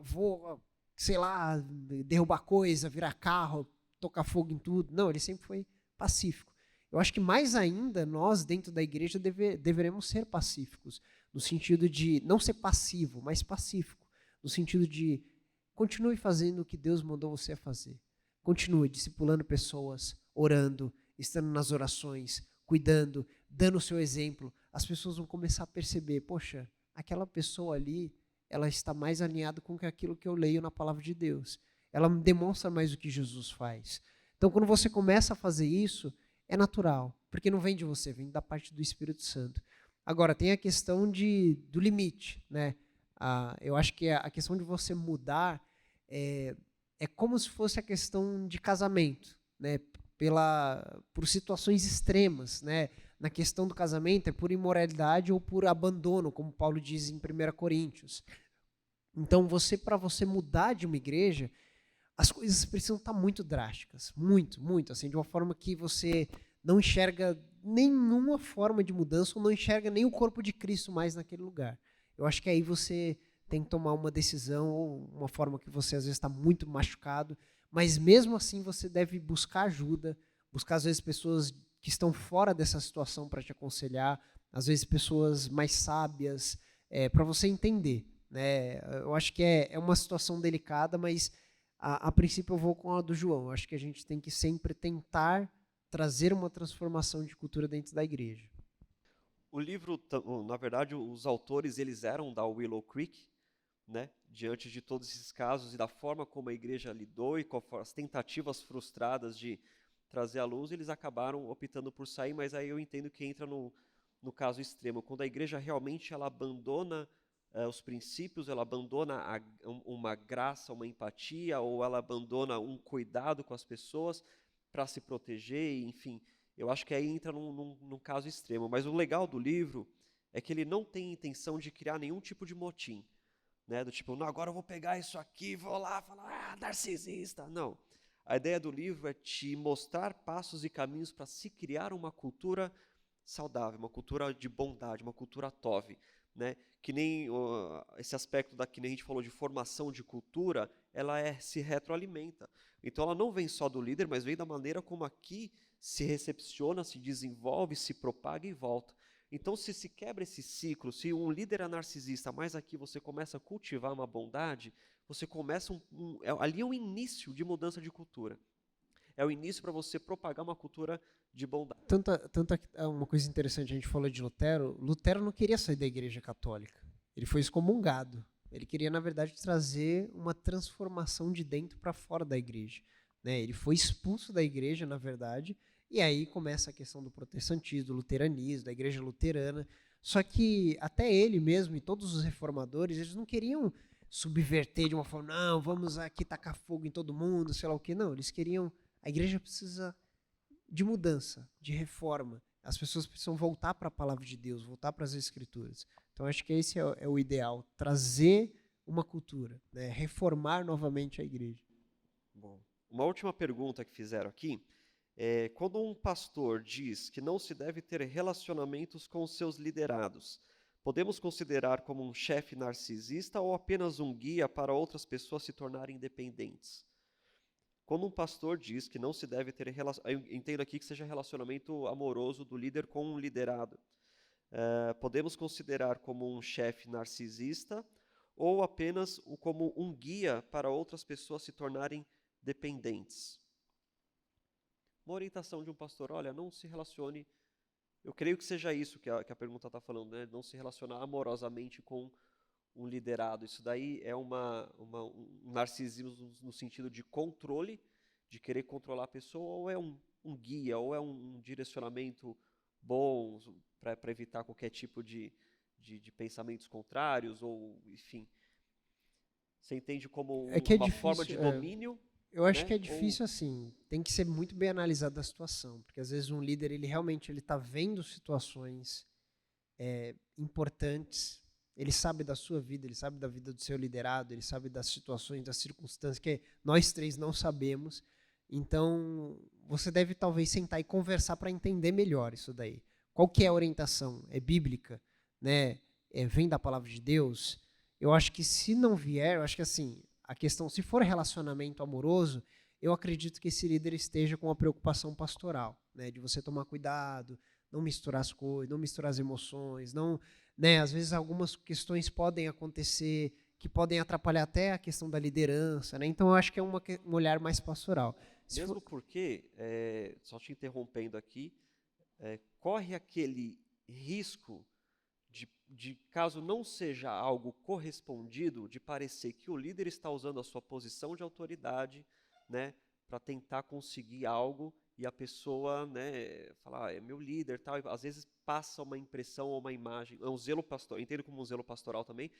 vou, sei lá, derrubar coisa, virar carro, tocar fogo em tudo. Não, ele sempre foi pacífico. Eu acho que mais ainda nós, dentro da igreja, deveremos ser pacíficos, no sentido de não ser passivo, mas pacífico, no sentido de continue fazendo o que Deus mandou você a fazer. Continue discipulando pessoas, orando, estando nas orações, cuidando, dando o seu exemplo. As pessoas vão começar a perceber, poxa, aquela pessoa ali, ela está mais alinhada com aquilo que eu leio na palavra de Deus. Ela me demonstra mais o que Jesus faz. Então, quando você começa a fazer isso, é natural, porque não vem de você, vem da parte do Espírito Santo. Agora, tem a questão do limite, né? Eu acho que a questão de você mudar é como se fosse a questão de casamento, né? Por situações extremas, né? Na questão do casamento é por imoralidade ou por abandono, como Paulo diz em 1 Coríntios. Então, para você mudar de uma igreja, as coisas precisam estar muito drásticas, muito, muito, assim, de uma forma que você não enxerga nenhuma forma de mudança ou não enxerga nem o corpo de Cristo mais naquele lugar. Eu acho que aí você tem que tomar uma decisão ou uma forma que você às vezes está muito machucado, mas mesmo assim você deve buscar ajuda, buscar às vezes pessoas que estão fora dessa situação para te aconselhar, às vezes pessoas mais sábias, para você entender, né? Eu acho que é uma situação delicada, mas a princípio eu vou com a do João. Eu acho que a gente tem que sempre tentar trazer uma transformação de cultura dentro da igreja. O livro, na verdade, os autores eles eram da Willow Creek, né? Diante de todos esses casos e da forma como a igreja lidou e com as tentativas frustradas de trazer à luz, eles acabaram optando por sair, mas aí eu entendo que entra no caso extremo, quando a igreja realmente ela abandona os princípios, ela abandona uma graça, uma empatia, ou ela abandona um cuidado com as pessoas para se proteger, enfim, eu acho que aí entra num caso extremo. Mas o legal do livro é que ele não tem intenção de criar nenhum tipo de motim, né? Do tipo, não, agora eu vou pegar isso aqui, vou lá falar, narcisista. Não. A ideia do livro é te mostrar passos e caminhos para se criar uma cultura saudável, uma cultura de bondade, uma cultura tov, né? Que nem esse aspecto que nem a gente falou de formação de cultura, ela se retroalimenta. Então ela não vem só do líder, mas vem da maneira como aqui se recepciona, se desenvolve, se propaga e volta. Então se quebra esse ciclo, se um líder é narcisista, mas aqui você começa a cultivar uma bondade, você começa ali é o início de mudança de cultura. É o início para você propagar uma cultura de bondade. Uma coisa interessante, a gente falou de Lutero. Lutero não queria sair da igreja católica. Ele foi excomungado. Ele queria, na verdade, trazer uma transformação de dentro para fora da igreja, né? Ele foi expulso da igreja, na verdade, e aí começa a questão do protestantismo, do luteranismo, da igreja luterana. Só que até ele mesmo e todos os reformadores, eles não queriam subverter de uma forma, não, vamos aqui tacar fogo em todo mundo, sei lá o quê. Não, eles queriam, a igreja precisa de mudança, de reforma. As pessoas precisam voltar para a palavra de Deus, voltar para as escrituras. Então, acho que esse é o ideal, trazer uma cultura, né? Reformar novamente a igreja. Bom, uma última pergunta que fizeram aqui. Quando um pastor diz que não se deve ter relacionamentos com os seus liderados, podemos considerar como um chefe narcisista ou apenas um guia para outras pessoas se tornarem independentes? Quando um pastor diz que não se deve ter relacionamento, eu entendo aqui que seja relacionamento amoroso do líder com um liderado, podemos considerar como um chefe narcisista ou apenas como um guia para outras pessoas se tornarem dependentes? Uma orientação de um pastor, olha, não se relacione, eu creio que seja isso que a pergunta está falando, né? Não se relacionar amorosamente com um liderado. Isso daí é um narcisismo no sentido de controle, de querer controlar a pessoa, ou é um guia, ou é um direcionamento bons, para evitar qualquer tipo de pensamentos contrários, ou, enfim, você entende como É que é uma forma de difícil, domínio, eu acho né? que é difícil assim, tem que ser muito bem analisada a situação, porque às vezes um líder, ele realmente ele tá vendo situações importantes, ele sabe da sua vida, ele sabe da vida do seu liderado, ele sabe das situações, das circunstâncias que nós três não sabemos. Então, você deve talvez sentar e conversar para entender melhor isso daí. Qual que é a orientação? É bíblica? Né? Vem da palavra de Deus? Eu acho que se não vier, eu acho que assim, a questão, se for relacionamento amoroso, eu acredito que esse líder esteja com uma preocupação pastoral, né? De você tomar cuidado, não misturar as coisas, não misturar as emoções, não, né? Às vezes algumas questões podem acontecer que podem atrapalhar até a questão da liderança, né? Então eu acho que é um olhar mais pastoral. Mesmo porque, só te interrompendo aqui, corre aquele risco de caso não seja algo correspondido, de parecer que o líder está usando a sua posição de autoridade, né, para tentar conseguir algo, e a pessoa, né, falar, é meu líder, tal, e às vezes passa uma impressão ou uma imagem, é um zelo pastoral, entendo como um zelo pastoral também,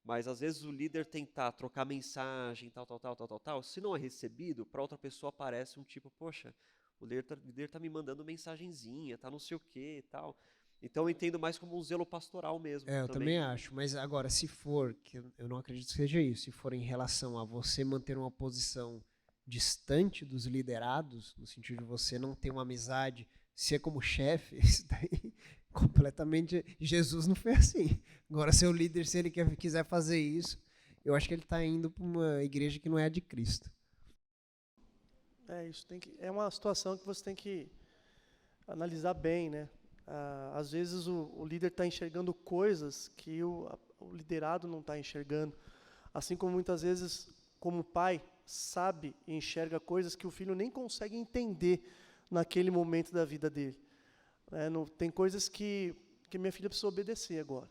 mas às vezes o líder tentar trocar mensagem, tal, se não é recebido, para outra pessoa parece um tipo, poxa, o líder tá me mandando mensagenzinha, tá não sei o quê e tal. Então eu entendo mais como um zelo pastoral mesmo. Eu também acho, mas agora, se for, que eu não acredito que seja isso, se for em relação a você manter uma posição distante dos liderados, no sentido de você não ter uma amizade, ser como chefe, isso daí completamente, Jesus não foi assim. Agora, seu líder, se ele quiser fazer isso, eu acho que ele está indo para uma igreja que não é a de Cristo. Isso é uma situação que você tem que analisar bem, né? Às vezes o líder está enxergando coisas que o liderado não está enxergando. Assim como muitas vezes, como pai, sabe e enxerga coisas que o filho nem consegue entender naquele momento da vida dele. Tem coisas que minha filha precisa obedecer agora.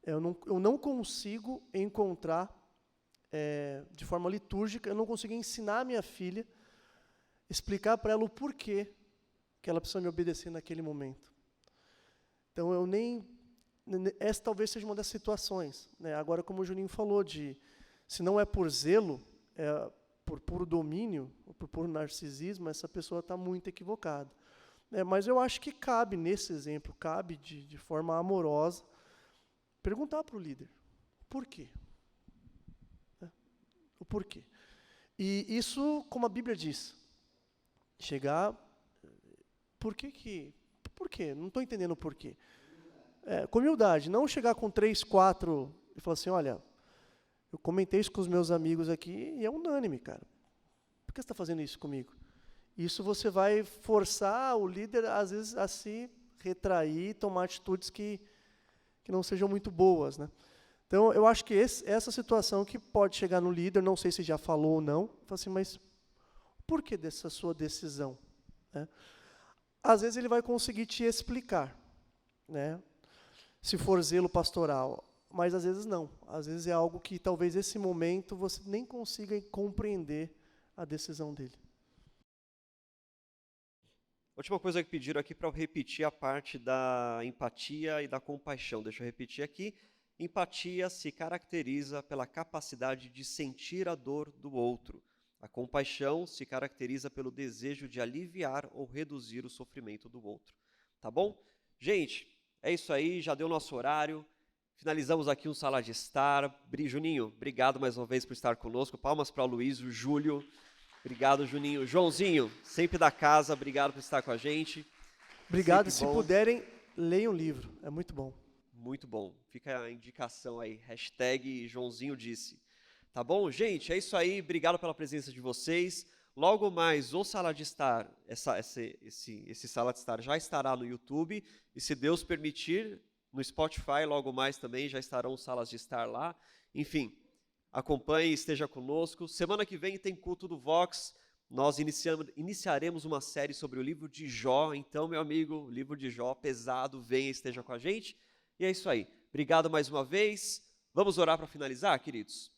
Eu não consigo encontrar, de forma litúrgica, eu não consigo ensinar a minha filha, explicar para ela o porquê que ela precisa me obedecer naquele momento. Então, essa talvez seja uma das situações, né? Agora, como o Juninho falou, se não é por zelo, por puro domínio, ou por puro narcisismo, essa pessoa está muito equivocada. Mas eu acho que cabe, nesse exemplo, cabe de forma amorosa, perguntar para o líder, por quê? O porquê. E isso, como a Bíblia diz, chegar... Por quê? Não estou entendendo o porquê. Com humildade, não chegar com 3, 4 e falar assim, olha, eu comentei isso com os meus amigos aqui e é unânime, cara. Por que você está fazendo isso comigo? Isso você vai forçar o líder, às vezes, a se retrair, tomar atitudes que não sejam muito boas, né? Então, eu acho que essa situação que pode chegar no líder, não sei se já falou ou não, fala assim, mas por que dessa sua decisão? Né? Às vezes ele vai conseguir te explicar, né? Se for zelo pastoral, mas às vezes não. Às vezes é algo que talvez nesse momento você nem consiga compreender a decisão dele. Última coisa que pediram aqui para eu repetir a parte da empatia e da compaixão. Deixa eu repetir aqui. Empatia se caracteriza pela capacidade de sentir a dor do outro. A compaixão se caracteriza pelo desejo de aliviar ou reduzir o sofrimento do outro. Tá bom? Gente, é isso aí, já deu nosso horário. Finalizamos aqui um Sala de Estar. Juninho, obrigado mais uma vez por estar conosco. Palmas para o Luiz, o Júlio. Obrigado, Juninho. Joãozinho, sempre da casa, obrigado por estar com a gente. Obrigado, se puderem, leiam o livro, é muito bom. Muito bom. Fica a indicação aí, hashtag Joãozinho disse. Tá bom? Gente, é isso aí. Obrigado pela presença de vocês. Logo mais, o Sala de Estar, esse Sala de Estar já estará no YouTube. E se Deus permitir, no Spotify, logo mais também já estarão salas de estar lá. Enfim, acompanhe, esteja conosco. Semana que vem tem culto do Vox. Nós iniciaremos uma série sobre o livro de Jó. Então, meu amigo, livro de Jó, pesado, venha, esteja com a gente. E é isso aí. Obrigado mais uma vez. Vamos orar para finalizar, queridos?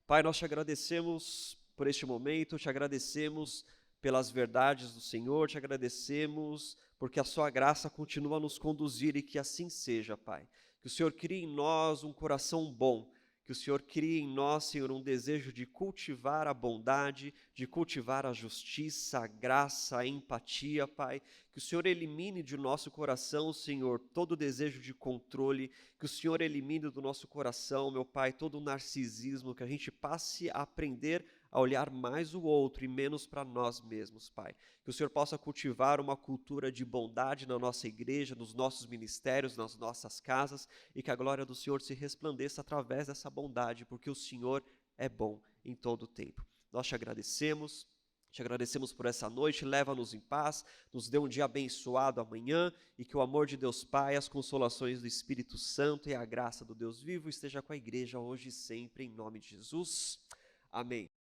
Pai, nós te agradecemos por este momento, te agradecemos pelas verdades do Senhor, te agradecemos porque a sua graça continua a nos conduzir e que assim seja, Pai. Que o Senhor crie em nós um coração bom, que o Senhor crie em nós, Senhor, um desejo de cultivar a bondade, de cultivar a justiça, a graça, a empatia, Pai. Que o Senhor elimine de nosso coração, Senhor, todo o desejo de controle, que o Senhor elimine do nosso coração, meu Pai, todo o narcisismo, que a gente passe a aprender a olhar mais o outro e menos para nós mesmos, Pai. Que o Senhor possa cultivar uma cultura de bondade na nossa igreja, nos nossos ministérios, nas nossas casas, e que a glória do Senhor se resplandeça através dessa bondade, porque o Senhor é bom em todo o tempo. Nós te agradecemos por essa noite, leva-nos em paz, nos dê um dia abençoado amanhã, e que o amor de Deus Pai, as consolações do Espírito Santo e a graça do Deus vivo esteja com a igreja hoje e sempre, em nome de Jesus. Amém.